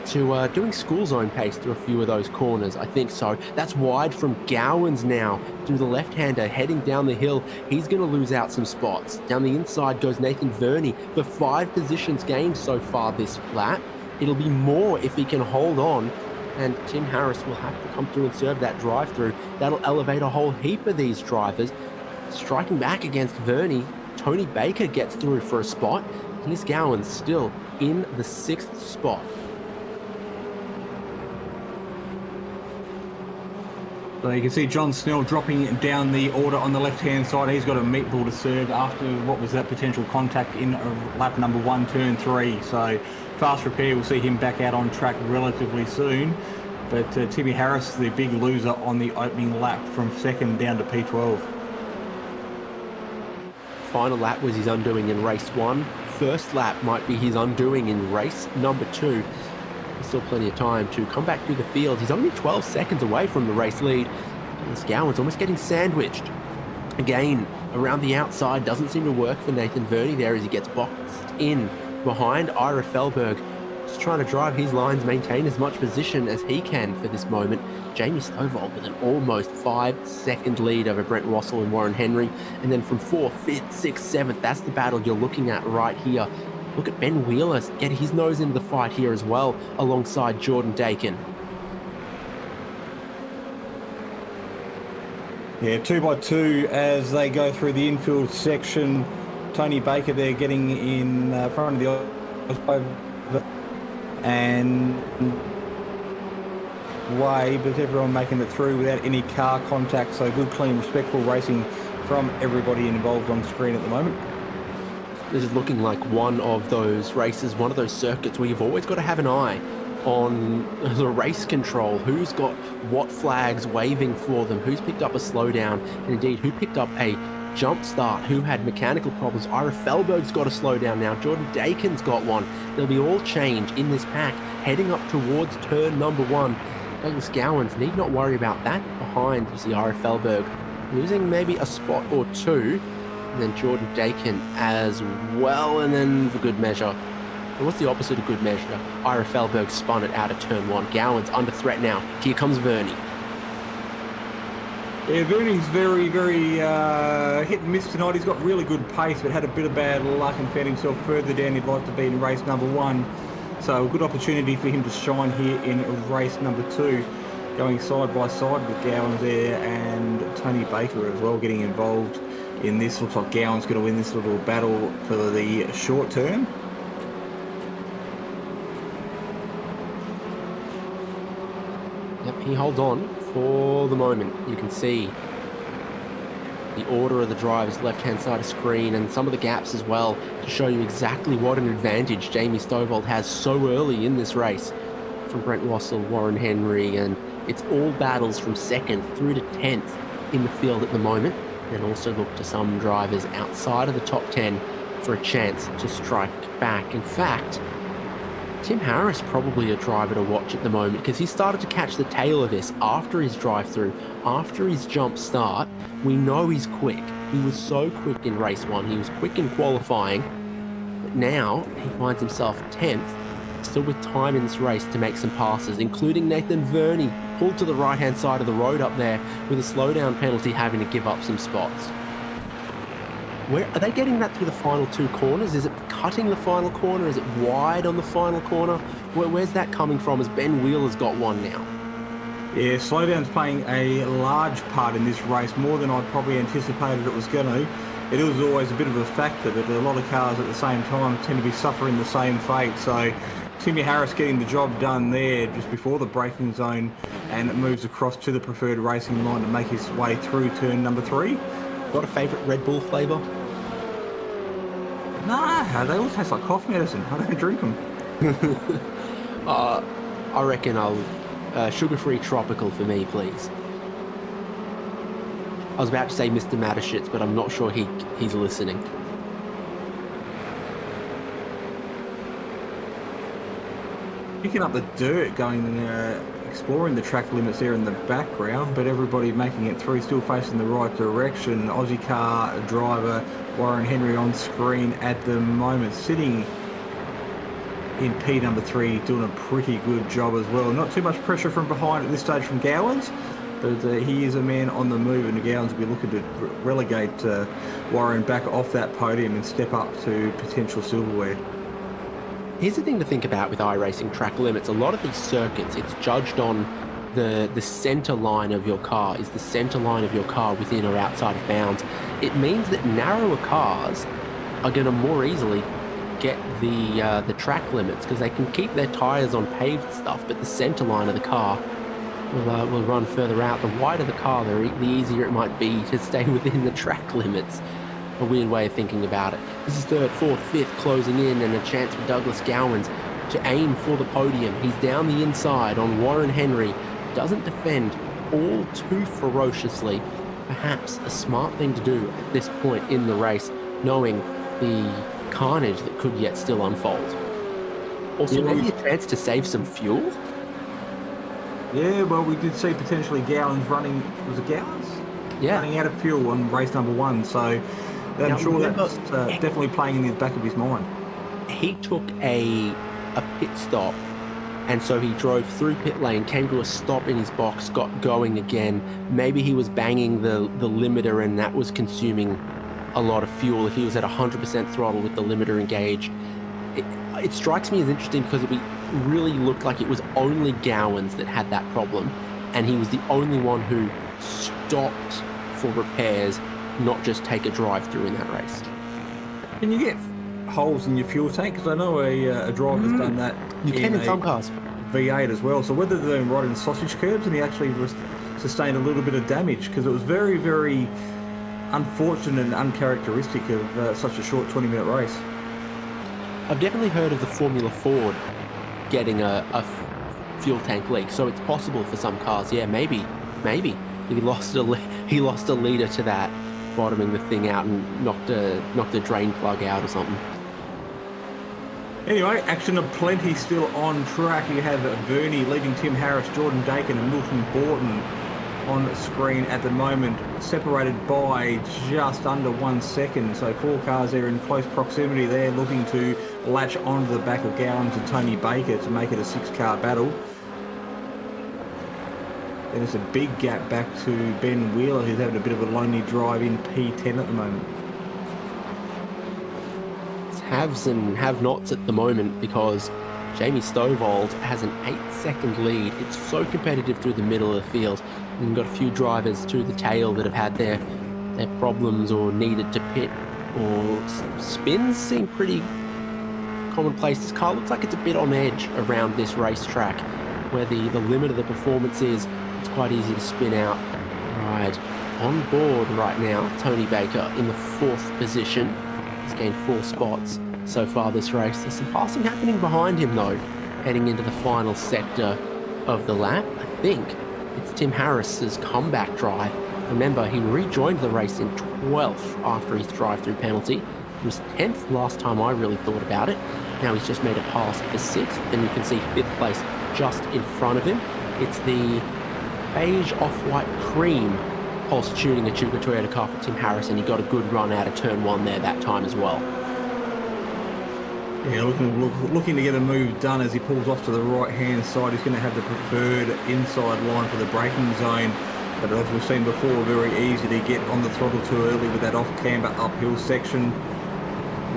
to doing school zone pace through a few of those corners. I think so. That's wide from Gowans now through the left-hander heading down the hill. He's going to lose out some spots. Down the inside goes Nathan Verney for 5 positions gained so far this lap. It'll be more if he can hold on, and Tim Harris will have to come through and serve that drive-through. That'll elevate a whole heap of these drivers. Striking back against Verney, Tony Baker gets through for a spot. Here's Gowans still in the 6th spot. So you can see John Snell dropping down the order on the left-hand side. He's got a meatball to serve after what was that potential contact in lap number 1, turn 3. So fast repair, we'll see him back out on track relatively soon. But Timmy Harris, the big loser on the opening lap from 2nd down to P12. Final lap was his undoing in race 1. First lap might be his undoing in race number 2. There's still plenty of time to come back through the field. He's only 12 seconds away from the race lead. And this Gowans almost getting sandwiched. Again, around the outside, doesn't seem to work for Nathan Verney there as he gets boxed in behind Ira Felberg. Just trying to drive his lines, maintain as much position as he can for this moment. Jamie Stovall with an almost 5-second lead over Brent Russell and Warren Henry. And then from 4th, 5th, 6th, 7th, that's the battle you're looking at right here. Look at Ben Wheeler get his nose into the fight here as well, alongside Jordan Dakin. Yeah, 2x2 as they go through the infield section. Tony Baker there getting in front of the and way, but everyone making it through without any car contact. So good, clean, respectful racing from everybody involved on screen at the moment. This is looking like one of those races, one of those circuits where you've always got to have an eye on the race control, who's got what flags waving for them, who's picked up a slowdown, and indeed who picked up a jump start, who had mechanical problems. Ira Felberg's got a slowdown now, Jordan Dakin's got one. There'll be all change in this pack heading up towards turn number 1. Douglas Gowans need not worry about that. Behind you see Ira Felberg losing maybe a spot or two, and then Jordan Dakin as well, and then for good measure, what's the opposite of good measure? Ira Felberg spun it out of turn 1. Gowans under threat now. Here comes Verney. Yeah, Verney's very, very hit and miss tonight. He's got really good pace, but had a bit of bad luck and found himself further down he'd like to be in race number 1. So a good opportunity for him to shine here in race number 2. Going side by side with Gowans there and Tony Baker as well getting involved in this. Looks like Gowans going to win this little battle for the short term. Yep, he holds on for the moment. You can see the order of the drivers left-hand side of screen and some of the gaps as well to show you exactly what an advantage Jamie Stovall has so early in this race from Brent Russell, Warren Henry, and it's all battles from 2nd through to 10th in the field at the moment. And also look to some drivers outside of the top 10 for a chance to strike back. In fact, Tim Harris probably a driver to watch at the moment because he started to catch the tail of this after his drive-through, after his jump start. We know he's quick. He was so quick in race 1. He was quick in qualifying. But now he finds himself 10th, still with time in this race to make some passes, including Nathan Verney, pulled to the right-hand side of the road up there with a slowdown penalty, having to give up some spots. Where are they getting that through the final 2 corners? Is it cutting the final corner? Is it wide on the final corner? Where's that coming from as Ben Wheeler's got one now? Yeah, slowdown's playing a large part in this race, more than I probably anticipated it was going to. It was always a bit of a factor, but a lot of cars at the same time tend to be suffering the same fate. So Timmy Harris getting the job done there just before the braking zone, and it moves across to the preferred racing line to make his way through turn number 3. Got a favourite Red Bull flavour? Nah, they all taste like cough medicine. I don't drink them. I reckon I'll sugar-free tropical for me, please. I was about to say Mr. Mattershitz, but I'm not sure he's listening. Picking up the dirt, going exploring the track limits there in the background, but everybody making it through, still facing the right direction. Ozicar driver Warren Henry on screen at the moment, sitting in P number 3, doing a pretty good job as well. Not too much pressure from behind at this stage from Gowans, but he is a man on the move, and Gowans will be looking to relegate Warren back off that podium and step up to potential silverware. Here's the thing to think about with iRacing track limits. A lot of these circuits, it's judged on the center line of your car. Is the center line of your car within or outside of bounds? It means that narrower cars are going to more easily get the track limits because they can keep their tires on paved stuff, but the center line of the car will run further out. The wider the car, the easier it might be to stay within the track limits. A weird way of thinking about it. This is 3rd, 4th, 5th closing in, and a chance for Douglas Gowans to aim for the podium. He's down the inside on Warren Henry. Doesn't defend all too ferociously. Perhaps a smart thing to do at this point in the race, knowing the carnage that could yet still unfold. Also, maybe a chance to save some fuel? Yeah, well, we did see potentially Gowans running. Was it Gowans? running out of fuel on race number 1. So I'm Now, sure remember, that's definitely playing in the back of his mind. he took a pit stop, and so he drove through pit lane, came to a stop in his box, got going again. Maybe he was banging the limiter, and that was consuming a lot of fuel. If he was at 100% throttle with the limiter engaged, it strikes me as interesting because it really looked like it was only Gowans that had that problem, and he was the only one who stopped for repairs, not just take a drive through in that race. Can you get holes in your fuel tank? Because I know a driver's done that. You can in some cars. V8 as well. So whether they're right in sausage curbs, and he actually sustained a little bit of damage, because it was very, very unfortunate and uncharacteristic of such a short 20-minute race. I've definitely heard of the Formula Ford getting a fuel tank leak, so it's possible for some cars. Yeah, maybe he lost a leader to that, bottoming the thing out and knocked a drain plug out or something. Anyway, action aplenty still on track. You have Vernie leading Tim Harris, Jordan Dakin and Milton Borton on screen at the moment, separated by just under 1 second. So 4 cars there in close proximity there, looking to latch onto the back of Gowans and Tony Baker to make it a 6-car battle. Then it's a big gap back to Ben Wheeler, who's having a bit of a lonely drive in P10 at the moment. It's haves and have-nots at the moment, because Jamie Stovall has an 8-second lead. It's so competitive through the middle of the field. And we've got a few drivers to the tail that have had their problems or needed to pit, or spins seem pretty commonplace. This car looks like it's a bit on edge around this racetrack, where the limit of the performance is. It's quite easy to spin out. Right, on board right now, Tony Baker in the 4th position. He's gained 4 spots so far this race. There's some passing happening behind him though, heading into the final sector of the lap. I think it's Tim Harris's comeback drive. Remember, he rejoined the race in 12th after his drive-through penalty. He was 10th last time I really thought about it. Now he's just made a pass for 6th, and you can see 5th place just in front of him. It's the beige off-white cream pulse tuning Echuca Toyota car for Tim Harris, and he got a good run out of turn 1 there that time as well. Yeah, looking to get a move done as he pulls off to the right-hand side. He's going to have the preferred inside line for the braking zone. But as we've seen before, very easy to get on the throttle too early with that off-camber uphill section.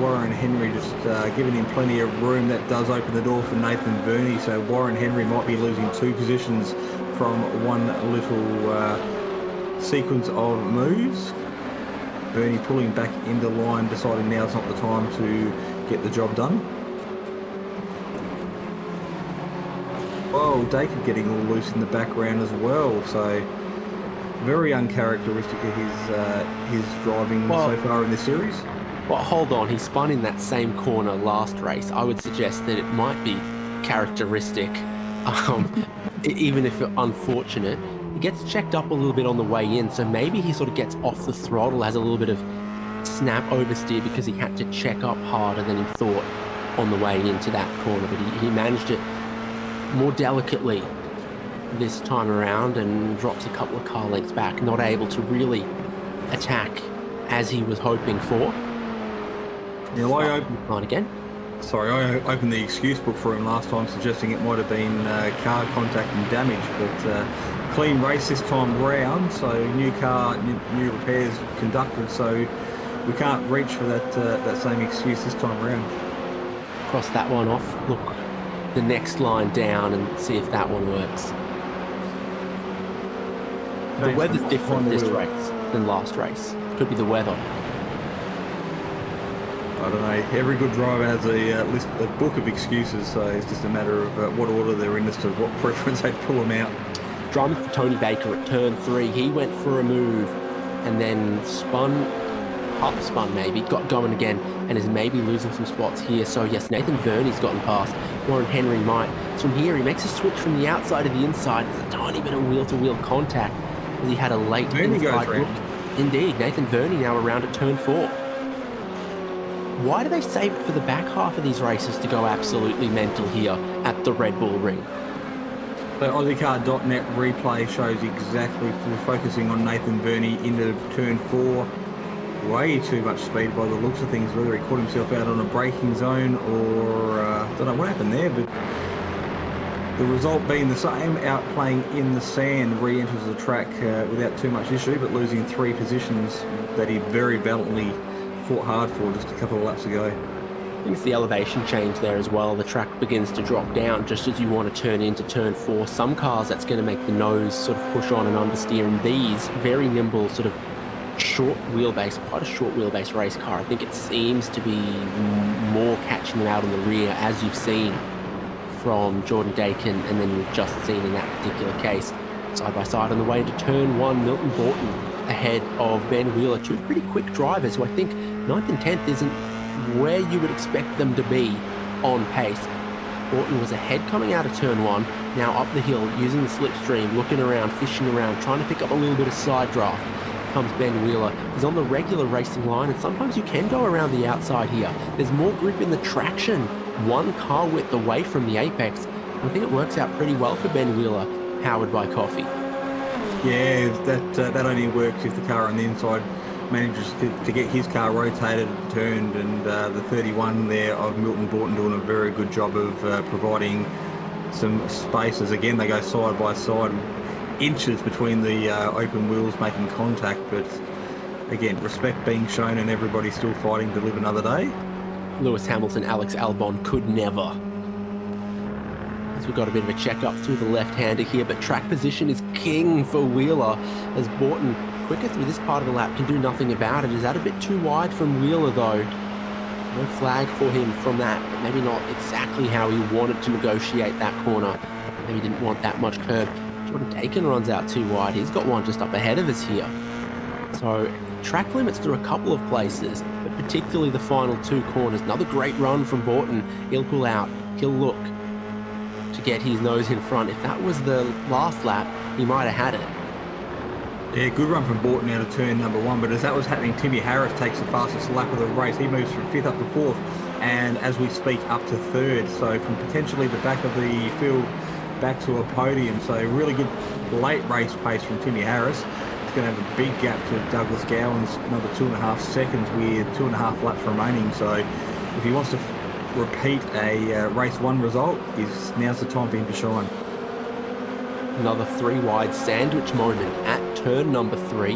Warren Henry just giving him plenty of room. That does open the door for Nathan Vernie. So Warren Henry might be losing 2 positions from one little sequence of moves. Vernie pulling back into line, deciding now's not the time to get the job done. Oh, Dakin getting all loose in the background as well. So very uncharacteristic of his driving so far in this series. Well, hold on. He spun in that same corner last race. I would suggest that it might be characteristic, even if unfortunate. He gets checked up a little bit on the way in, so maybe he sort of gets off the throttle, has a little bit of snap oversteer because he had to check up harder than he thought on the way into that corner. But he managed it more delicately this time around and drops a couple of car lengths back, not able to really attack as he was hoping for. Yeah, I opened the excuse book for him last time, suggesting it might have been car contact and damage, but clean race this time round, so new car, new repairs conducted, so we can't reach for that same excuse this time around. Cross that one off, look the next line down and see if that one works. The weather's different this race than last race. Could be the weather. I don't know. Every good driver has a book of excuses, so it's just a matter of what order they're in as to what preference they pull them out. Drama for Tony Baker at turn 3. He went for a move and then half spun maybe, got going again, and is maybe losing some spots here. So yes, Nathan Vernie's gotten past. Warren Henry might. So from here, he makes a switch from the outside to the inside. There's a tiny bit of wheel-to-wheel contact as he had a late inside look. Indeed, Nathan Vernie now around at turn 4. Why do they save it for the back half of these races to go absolutely mental here at the Red Bull Ring? So Ozicar.net replay shows exactly, focusing on Nathan Verney into turn 4. Way too much speed by the looks of things, whether he caught himself out on a braking zone or don't know what happened there, but the result being the same, outplaying in the sand, re-enters the track without too much issue, but losing 3 positions that he very valiantly fought hard for just a couple of laps ago. I think it's the elevation change there as well. The track begins to drop down just as you want to turn into turn 4. Some cars, that's going to make the nose sort of push on and understeer, and these very nimble sort of short wheelbase, quite a short wheelbase race car. I think it seems to be more catching them out in the rear, as you've seen from Jordan Dakin, and then we've just seen in that particular case. Side by side on the way to turn 1, Milton Borton ahead of Ben Wheeler. 2 pretty quick drivers who I think 9th and 10th isn't where you would expect them to be on pace. Borton was ahead coming out of turn 1, now up the hill using the slipstream, looking around, fishing around, trying to pick up a little bit of side draft. Comes Ben Wheeler. He's on the regular racing line, and sometimes you can go around the outside here. There's more grip in the traction, 1 car width away from the apex. And I think it works out pretty well for Ben Wheeler, powered by coffee. Yeah, that only works if the car on the inside manages to get his car rotated and turned, and the 31 there of Milton Borton doing a very good job of providing some spaces. Again, they go side by side, inches between the open wheels making contact, but again, respect being shown and everybody still fighting to live another day. Lewis Hamilton, Alex Albon could never. As we've got a bit of a check up through the left-hander here, but track position is king for Wheeler, as Borton, quicker through this part of the lap, can do nothing about it. Is that a bit too wide from Wheeler though? No flag for him from that, but maybe not exactly how he wanted to negotiate that corner. Maybe didn't want that much curb. Jordan Dakin runs out too wide. He's got one just up ahead of us here. So track limits through a couple of places, but particularly the final 2 corners. Another great run from Borton. He'll pull out. He'll look to get his nose in front. If that was the last lap, he might have had it. Yeah, good run from Borton out of turn number 1, but as that was happening, Timmy Harris takes the fastest lap of the race. He moves from 5th up to 4th, and as we speak, up to 3rd. So from potentially the back of the field back to a podium. So really good late race pace from Timmy Harris. He's going to have a big gap to Douglas Gowan's another 2.5 seconds with 2.5 laps remaining. So if he wants to repeat a race 1 result, now's the time for him to shine. Another 3 wide sandwich moment at turn number 3.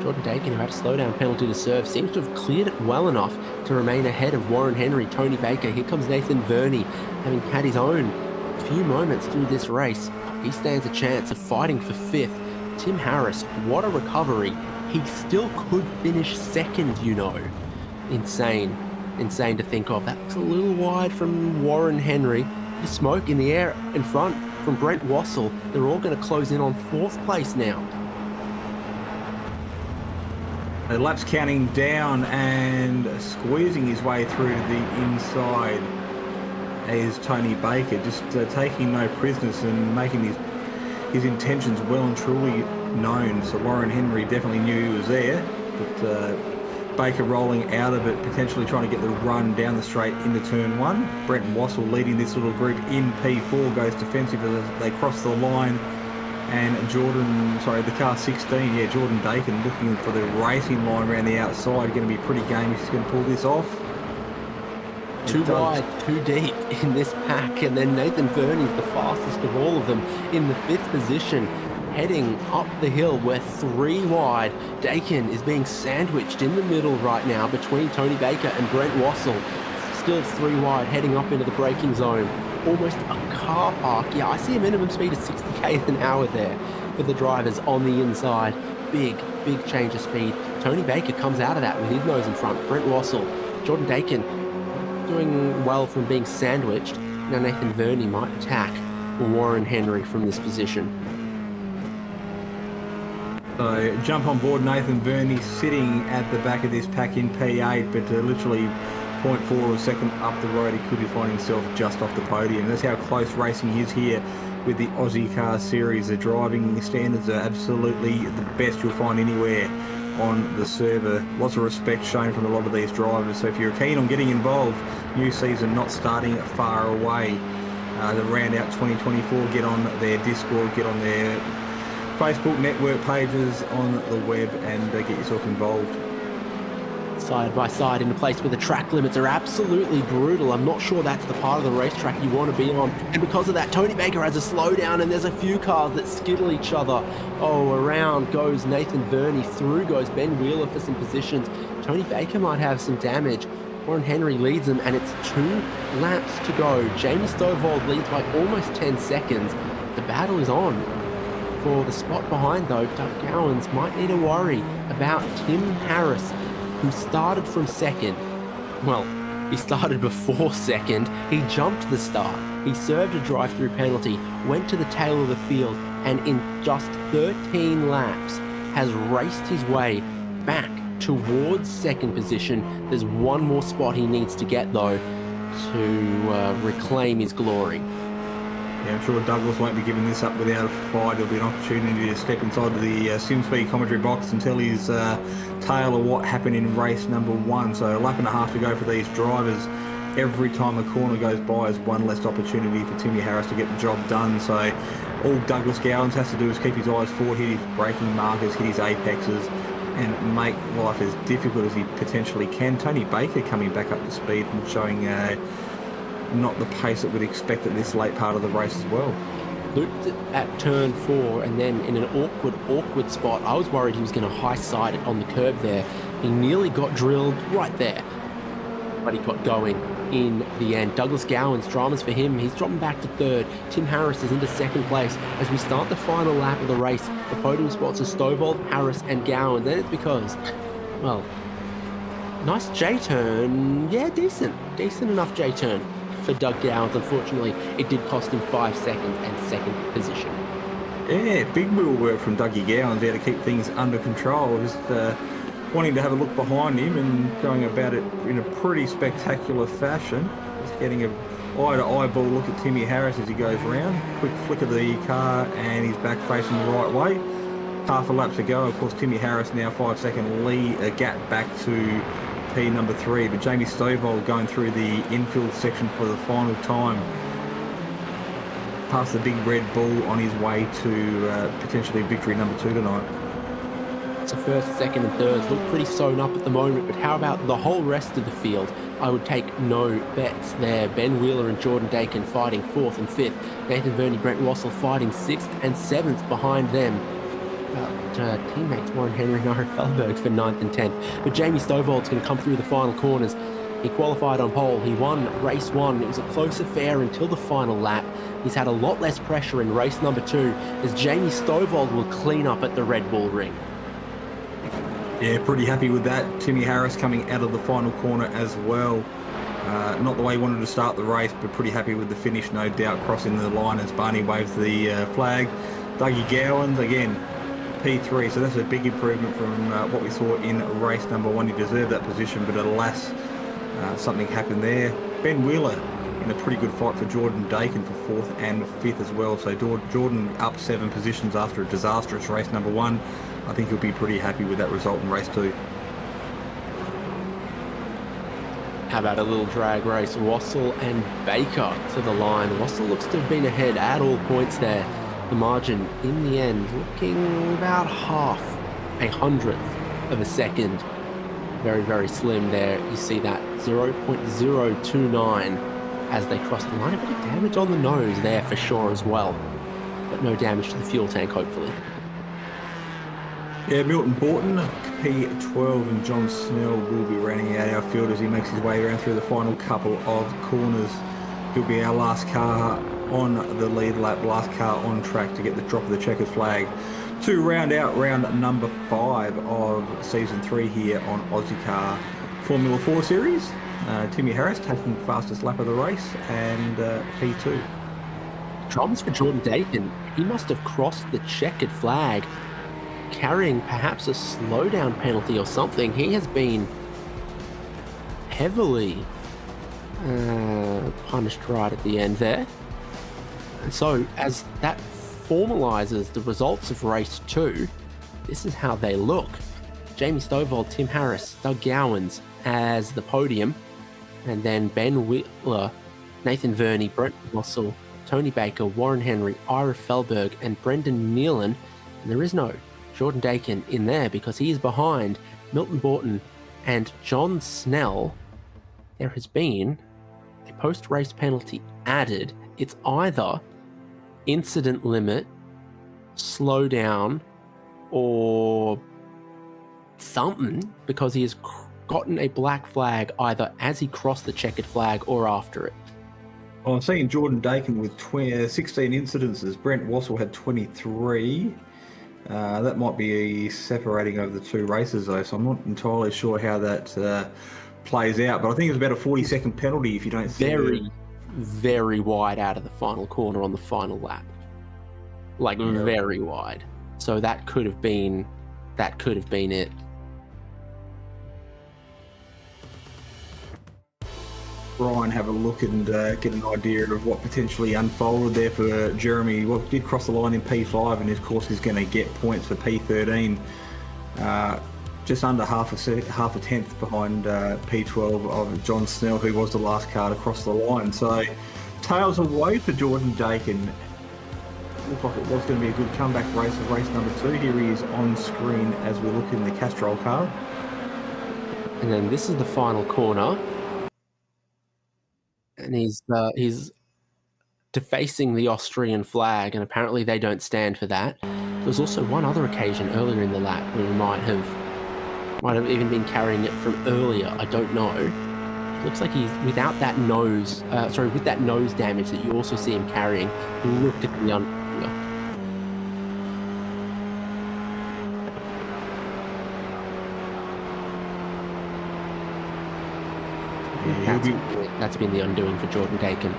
Jordan Dakin, who had a slowdown penalty to serve, seems to have cleared it well enough to remain ahead of Warren Henry, Tony Baker. Here comes Nathan Verney, having had his own few moments through this race. He stands a chance of fighting for 5th. Tim Harris, what a recovery. He still could finish 2nd, you know. Insane to think of. That looks a little wide from Warren Henry. The smoke in the air in front from Brent Wassell. They're all going to close in on 4th place now. The laps counting down, and squeezing his way through to the inside is Tony Baker, just taking no prisoners and making his intentions well and truly known. So Warren Henry definitely knew he was there, but Baker rolling out of it, potentially trying to get the run down the straight into turn 1. Brent Wassell leading this little group in P4 goes defensive as they cross the line, and the car 16, Jordan Dakin looking for the racing line around the outside. Going to be pretty game if he's going to pull this off. Too wide, too deep in this pack, and then Nathan Verney's the fastest of all of them in the 5th position, heading up the hill. We're 3 wide. Dakin is being sandwiched in the middle right now between Tony Baker and Brent Wassell. Still 3 wide, heading up into the braking zone. Almost a car park. Yeah, I see a minimum speed of 60 km an hour there for the drivers on the inside. Big change of speed. Tony Baker comes out of that with his nose in front. Brent Wassell, Jordan Dakin doing well from being sandwiched. Now Nathan Verney might attack Warren Henry from this position. So jump on board Nathan Verney, sitting at the back of this pack in P8, but literally 0.4 of a second up the road, he could find himself just off the podium. That's how close racing is here with the Aussie Car Series. The driving standards are absolutely the best you'll find anywhere on the server. Lots of respect shown from a lot of these drivers. So if you're keen on getting involved, new season not starting far away. to round out 2024. Get on their Discord, get on their Facebook network pages on the web, and get yourself involved. Side by side in a place where the track limits are absolutely brutal. I'm not sure that's the part of the racetrack you want to be on. And because of that, Tony Baker has a slowdown, and there's a few cars that skittle each other. Oh, around goes Nathan Verney, through goes Ben Wheeler for some positions. Tony Baker might have some damage. Warren Henry leads them, and it's 2 laps to go. Jamie Stovall leads by almost 10 seconds. The battle is on. For the spot behind, though, Doug Gowans might need to worry about Tim Harris, who started from second. Well, he started before second. He jumped the start. He served a drive-through penalty, went to the tail of the field, and in just 13 laps has raced his way back towards second position. There's one more spot he needs to get, though, to reclaim his glory. Yeah, I'm sure Douglas won't be giving this up without a fight. There'll be an opportunity to step inside the Simspeed commentary box and tell his tale of what happened in race number 1. So a lap and a half to go for these drivers. Every time a corner goes by is one less opportunity for Timmy Harris to get the job done. So all Douglas Gowans has to do is keep his eyes forward, hit his braking markers, hit his apexes, and make life as difficult as he potentially can. Tony Baker coming back up to speed and showing not the pace that we'd expect at this late part of the race as well. Looped it at turn 4, and then in an awkward spot. I was worried he was going to high side it on the curb there. He nearly got drilled right there, but he got going in the end. Douglas Gowans, dramas for him. He's dropping back to third. Tim Harris is into second place as we start the final lap of the race. The podium spots are Stovall, Harris, and Gowans, and it's because, well, nice J-turn. Yeah, decent enough J-turn for Doug Gowans. Unfortunately, it did cost him 5 seconds and second position. Yeah, big wheel work from Dougie Gowans there to keep things under control. Just wanting to have a look behind him and going about it in a pretty spectacular fashion. Just getting a eye-to-eyeball look at Timmy Harris as he goes round. Quick flick of the car, and he's back facing the right way. Half a lap to go. Of course, Timmy Harris now 5 second lead, a gap back to P number 3, but Jamie Stovall going through the infield section for the final time, past the big Red Bull on his way to potentially victory number 2 tonight. So first, second, and thirds look pretty sewn up at the moment, but how about the whole rest of the field? I would take no bets there. Ben Wheeler and Jordan Dakin fighting 4th and 5th. Nathan Verney, Brent Wassel fighting 6th and 7th behind them. Teammates Warren Henry and Ira Feldberg for 9th and 10th. But Jamie Stovall's going to come through the final corners. He qualified on pole. He won race 1. It was a close affair until the final lap. He's had a lot less pressure in race number 2 as Jamie Stovall will clean up at the Red Bull Ring. Yeah, pretty happy with that. Timmy Harris coming out of the final corner as well. Not the way he wanted to start the race, but pretty happy with the finish, no doubt, crossing the line as Barney waves the flag. Dougie Gowans, again, P3, so that's a big improvement from what we saw in race number 1. He deserved that position, but alas, something happened there. Ben Wheeler in a pretty good fight for Jordan Dakin for 4th and 5th as well. So Jordan up 7 positions after a disastrous race number 1. I think he'll be pretty happy with that result in race 2. How about a little drag race? Wassel and Baker to the line. Wassel looks to have been ahead at all points there. The margin in the end looking about half a hundredth of a second. Very, very slim there. You see that 0.029 as they cross the line. A bit of damage on the nose there for sure as well, but no damage to the fuel tank, hopefully. Yeah, Milton Borton, P12, and John Snell will be rounding out our field as he makes his way around through the final couple of corners. He'll be our last car on the lead lap, last car on track to get the drop of the checkered flag to round out round number 5 of season 3 here on Ozicar Formula 4 series. Timmy Harris taking the fastest lap of the race, and P2. Drums for Jordan Dakin. He must have crossed the checkered flag, carrying perhaps a slowdown penalty or something. He has been heavily punished right at the end there. And so as that formalizes the results of race 2, this is how they look. Jamie Stovall, Tim Harris, Doug Gowans as the podium, and then Ben Wheeler, Nathan Verney, Brent Russell, Tony Baker, Warren Henry, Ira Felberg, and Brendan Nealon. And there is no Jordan Dakin in there because he is behind Milton Borton and John Snell. There has been a post-race penalty added. It's either incident limit, slow down, or something, because he has gotten a black flag either as he crossed the checkered flag or after it. Well, I'm seeing Jordan Dakin with 16 incidences. Brent Wassell had 23. That might be separating over the two races, though, so I'm not entirely sure how that plays out. But I think it's about a 40-second penalty if you don't see it. Very wide out of the final corner on the final lap. Like, very wide. So that could have been it. Brian, have a look and get an idea of what potentially unfolded there for Jeremy. Well, he did cross the line in P5, and of course he's going to get points for P13. Just under half a tenth behind P12 of John Snell, who was the last car to cross the line. So tails away for Jordan Dakin. Looked like it was going to be a good comeback race of race number 2. Here he is on screen as we look in the Castrol car. And then this is the final corner. And he's defacing the Austrian flag, and apparently they don't stand for that. There was also one other occasion earlier in the lap where he might have even been carrying it from earlier. I don't know. It looks like he's without that nose, with that nose damage that you also see him carrying. Look at the underfinger. That's been the undoing for Jordan Dakin.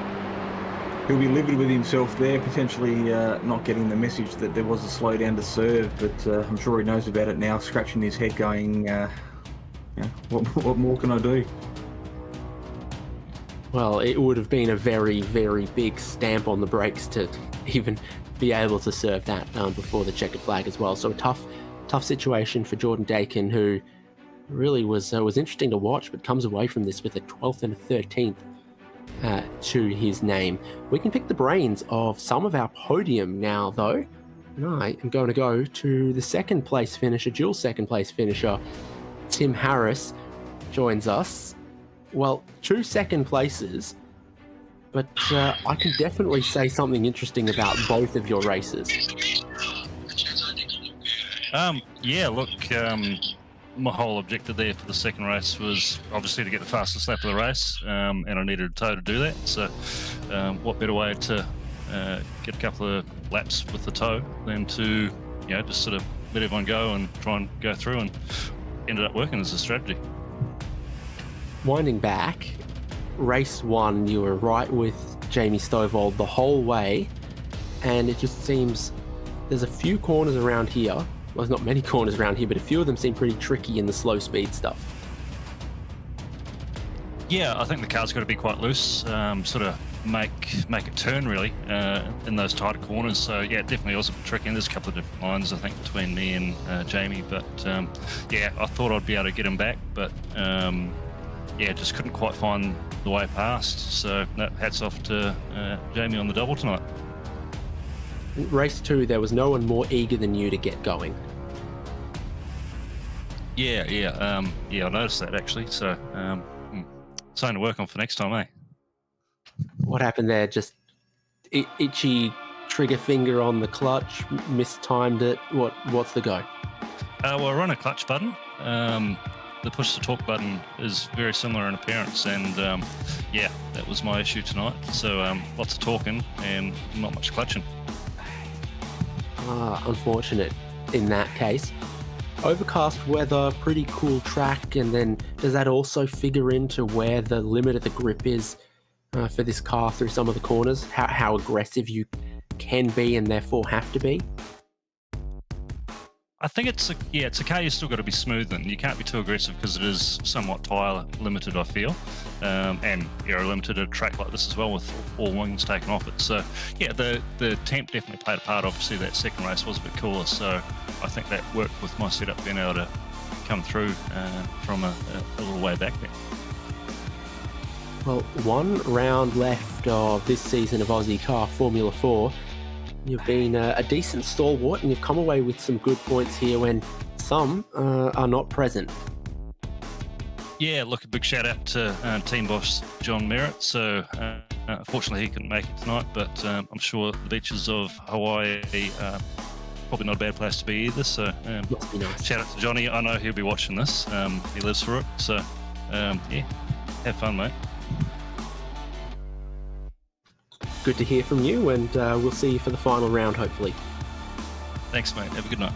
He'll be livid with himself there, potentially not getting the message that there was a slowdown to serve, but I'm sure he knows about it now, scratching his head going, what more can I do? Well, it would have been a very, very big stamp on the brakes to even be able to serve that before the checkered flag as well. So a tough situation for Jordan Dakin, who really was interesting to watch, but comes away from this with a 12th and a 13th to his name. We can pick the brains of some of our podium now, though. And I am going to go to the second place finisher, dual second place finisher. Tim Harris joins us. Well, 2 second places, but I can definitely say something interesting about both of your races. My whole objective there for the second race was obviously to get the fastest lap of the race, and I needed a tow to do that. So what better way to get a couple of laps with the tow than to just sort of let everyone go and try and go through, and ended up working as a strategy. Winding back, race 1, you were right with Jamie Stovall the whole way, and it just seems there's a few corners around here. Well, there's not many corners around here, but a few of them seem pretty tricky in the slow speed stuff. Yeah, I think the car's got to be quite loose, sort of make it turn really in those tighter corners. So yeah, it definitely was a bit tricky. And there's a couple of different lines I think between me and Jamie, but I thought I'd be able to get him back, but just couldn't quite find the way past. So hats off to Jamie on the double tonight. In race 2, there was no one more eager than you to get going. I noticed that actually. So something to work on for next time, eh? What happened there? Just itchy trigger finger on the clutch, mistimed it. What's the go? Well, I run a clutch button. The push to talk button is very similar in appearance, and that was my issue tonight. So lots of talking and not much clutching. Unfortunate in that case. Overcast weather, pretty cool track, and then does that also figure into where the limit of the grip is for this car through some of the corners? How aggressive you can be and therefore have to be? I think it's a car you still got to be smooth in. You can't be too aggressive because it is somewhat tyre limited, I feel, and aero limited at a track like this as well with all wings taken off it. So yeah, the temp definitely played a part. Obviously that second race was a bit cooler, so I think that worked with my setup being able to come through from a little way back there. Well, one round left of this season of Ozicar Formula 4. You've been a decent stalwart and you've come away with some good points here when some are not present. Yeah, look, a big shout out to team boss John Merritt. So, unfortunately, he couldn't make it tonight, but I'm sure the beaches of Hawaii are probably not a bad place to be either. So, Must be nice. shout out to Johnny. I know he'll be watching this. He lives for it. So, yeah, have fun, mate. Good to hear from you, and we'll see you for the final round, hopefully. Thanks, mate. Have a good night.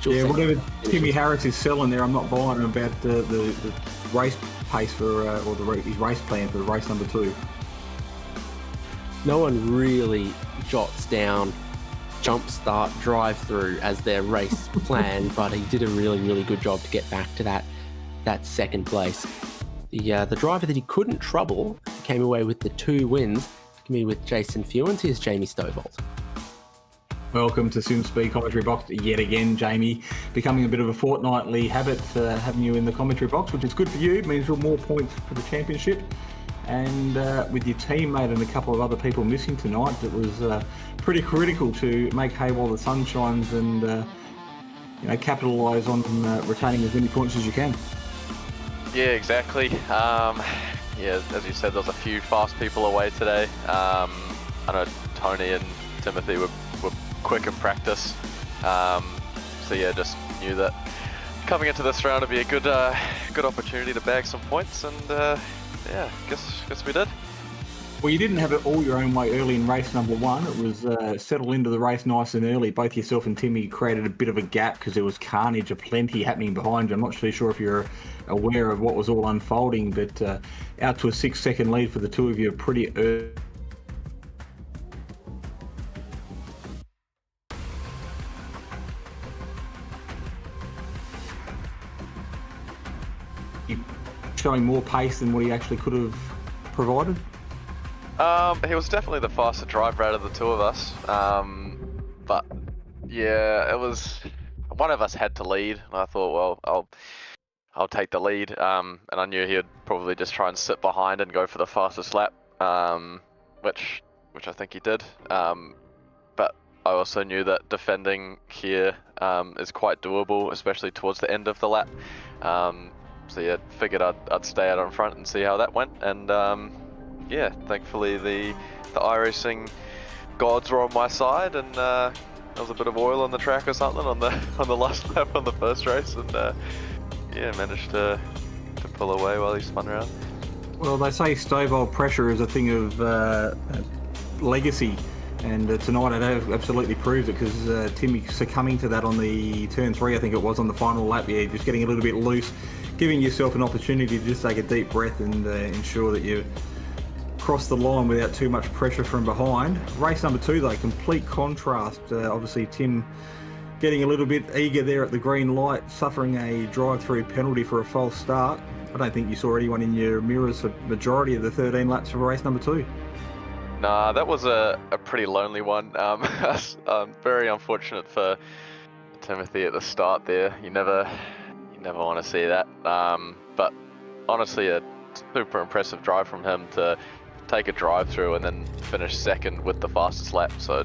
Yeah, whatever Timmy Harris is selling there, I'm not buying him about the race pace for, his race plan for race number 2. No one really jots down jump start drive through as their race plan, but he did a really, really good job to get back to that second place. The driver that he couldn't trouble came away with the 2 wins. Me with Jason Fewens. Here's Jamie Stovall. Welcome to Simspeed commentary box yet again, Jamie. Becoming a bit of a fortnightly habit having you in the commentary box, which is good for you. It means you're more points for the championship. And with your teammate and a couple of other people missing tonight, it was pretty critical to make hay while the sun shines and capitalise on retaining as many points as you can. Yeah, exactly. Yeah, as you said, there was a few fast people away today. I know Tony and Timothy were quick in practice. So yeah, just knew that coming into this round would be a good opportunity to bag some points, and yeah, guess we did. Well, you didn't have it all your own way early in race number 1. It was settled into the race nice and early. Both yourself and Timmy created a bit of a gap because there was carnage aplenty happening behind you. I'm not too sure if you're aware of what was all unfolding, but out to a 6-second lead for the two of you pretty early. Showing more pace than what he actually could have provided? He was definitely the faster driver out of the two of us. But yeah, it was one of us had to lead, and I thought, well, I'll take the lead. And I knew he'd probably just try and sit behind and go for the fastest lap, which I think he did. But I also knew that defending here is quite doable, especially towards the end of the lap. So yeah, figured I'd stay out in front and see how that went, and yeah, thankfully the iRacing gods were on my side, and there was a bit of oil on the track or something on the last lap on the first race, and yeah, managed to pull away while he spun around. Well, they say Stovall pressure is a thing of legacy, and tonight it absolutely proves it, because Timmy succumbing to that on the turn 3, I think it was, on the final lap. Yeah, just getting a little bit loose, giving yourself an opportunity to just take a deep breath and ensure that you cross the line without too much pressure from behind. Race number 2 though, complete contrast. Obviously Tim getting a little bit eager there at the green light, suffering a drive-through penalty for a false start. I don't think you saw anyone in your mirrors for majority of the 13 laps of race number 2. Nah, that was a pretty lonely one. Very unfortunate for Timothy at the start there. You never want to see that. But honestly, a super impressive drive from him to take a drive through and then finish second with the fastest lap. So,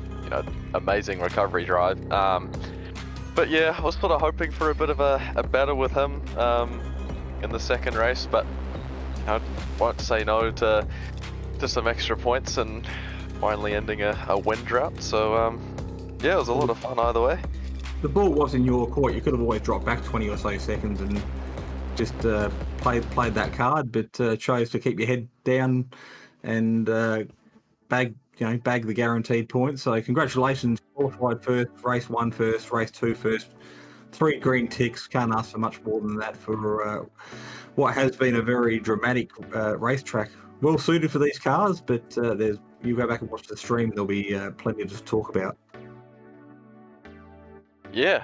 amazing recovery drive. But yeah, I was sort of hoping for a bit of a battle with him in the second race, but won't say no to some extra points and finally ending a win drought. So yeah, it was a lot of fun either way. The ball was in your court. You could have always dropped back 20 or so seconds and just played that card, but chose to keep your head down and bag the guaranteed points. So congratulations, qualified first, race 1 first, race 2 first, 3 green ticks. Can't ask for much more than that for what has been a very dramatic racetrack. Well suited for these cars, but you go back and watch the stream, there'll be plenty to talk about. Yeah,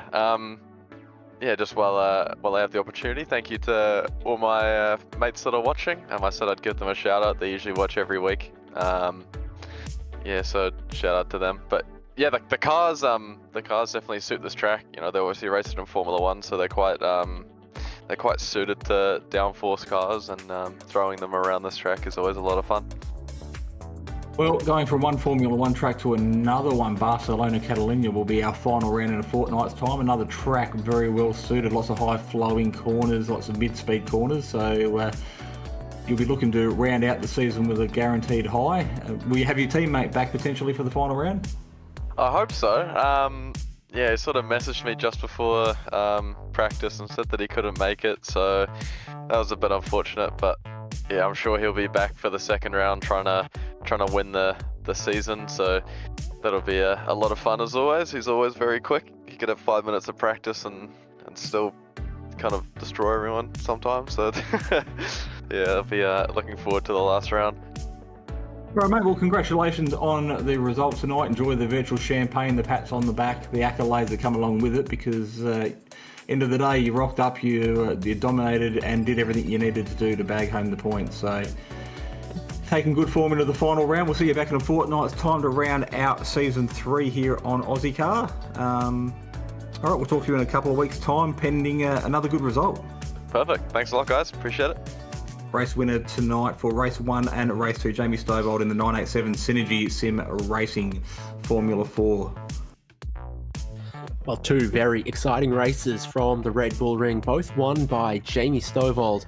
just while I have the opportunity, thank you to all my mates that are watching. I said I'd give them a shout out. They usually watch every week. Yeah, so shout out to them. But yeah, the cars definitely suit this track. They're obviously racing in Formula 1, so they're quite they're quite suited to downforce cars, and throwing them around this track is always a lot of fun. Well, going from one Formula One track to another one, Barcelona, Catalunya, will be our final round in a fortnight's time. Another track very well suited, lots of high flowing corners, lots of mid-speed corners. So you'll be looking to round out the season with a guaranteed high. Will you have your teammate back potentially for the final round? I hope so. Yeah, he sort of messaged me just before practice and said that he couldn't make it, so that was a bit unfortunate. But yeah, I'm sure he'll be back for the second round, trying to win the season. So that'll be a lot of fun as always. He's always very quick. He could have 5 minutes of practice and still kind of destroy everyone sometimes. So yeah, I'll be looking forward to the last round. Right, mate. Well, congratulations on the result tonight. Enjoy the virtual champagne, the pats on the back, the accolades that come along with it, because end of the day, you rocked up, you dominated and did everything you needed to do to bag home the points. So taking good form into the final round. We'll see you back in a fortnight's time to round out Season 3 here on Ozicar. All right, we'll talk to you in a couple of weeks' time, pending another good result. Perfect. Thanks a lot, guys. Appreciate it. Race winner tonight for Race 1 and Race 2, Jamie Stovall in the 987 Synergy Sim Racing Formula 4. Well, two very exciting races from the Red Bull Ring, both won by Jamie Stovall.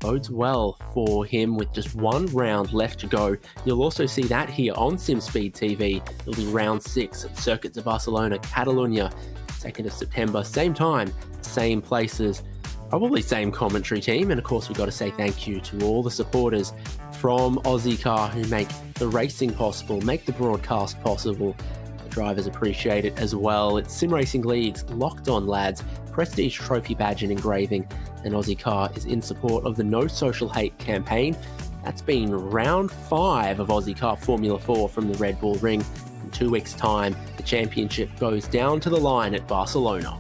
Bodes well for him with just one round left to go. You'll also see that here on Simspeed TV. It'll be round 6 at Circuits of Barcelona, Catalunya, 2nd of September. Same time, same places, probably same commentary team. And of course, we've got to say thank you to all the supporters from Ozicar who make the racing possible, make the broadcast possible. The drivers appreciate it as well. It's Sim Racing League's Locked On Lads, Prestige Trophy Badge and Engraving, and Ozicar is in support of the No Social Hate campaign. That's been round 5 of Ozicar Formula 4 from the Red Bull Ring. In 2 weeks' time, the championship goes down to the line at Barcelona.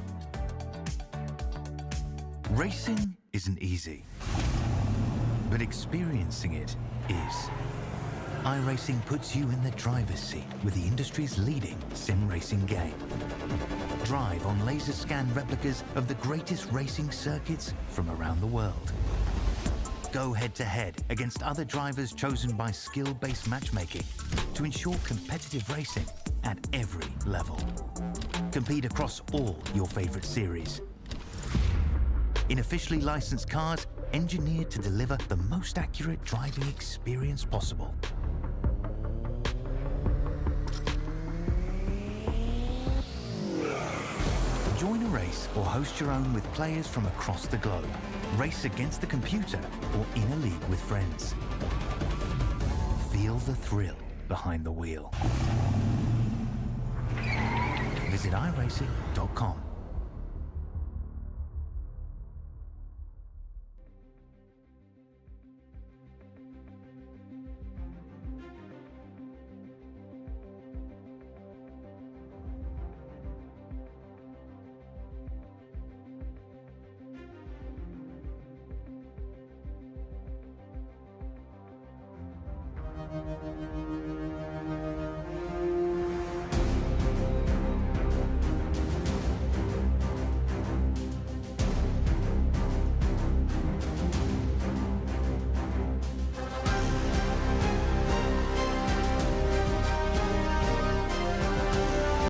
Racing isn't easy, but experiencing it is. iRacing puts you in the driver's seat with the industry's leading sim racing game. Drive on laser scan replicas of the greatest racing circuits from around the world. Go head-to-head against other drivers chosen by skill-based matchmaking to ensure competitive racing at every level. Compete across all your favorite series. In officially licensed cars, engineered to deliver the most accurate driving experience possible. Join a race or host your own with players from across the globe. Race against the computer or in a league with friends. Feel the thrill behind the wheel. Visit iRacing.com.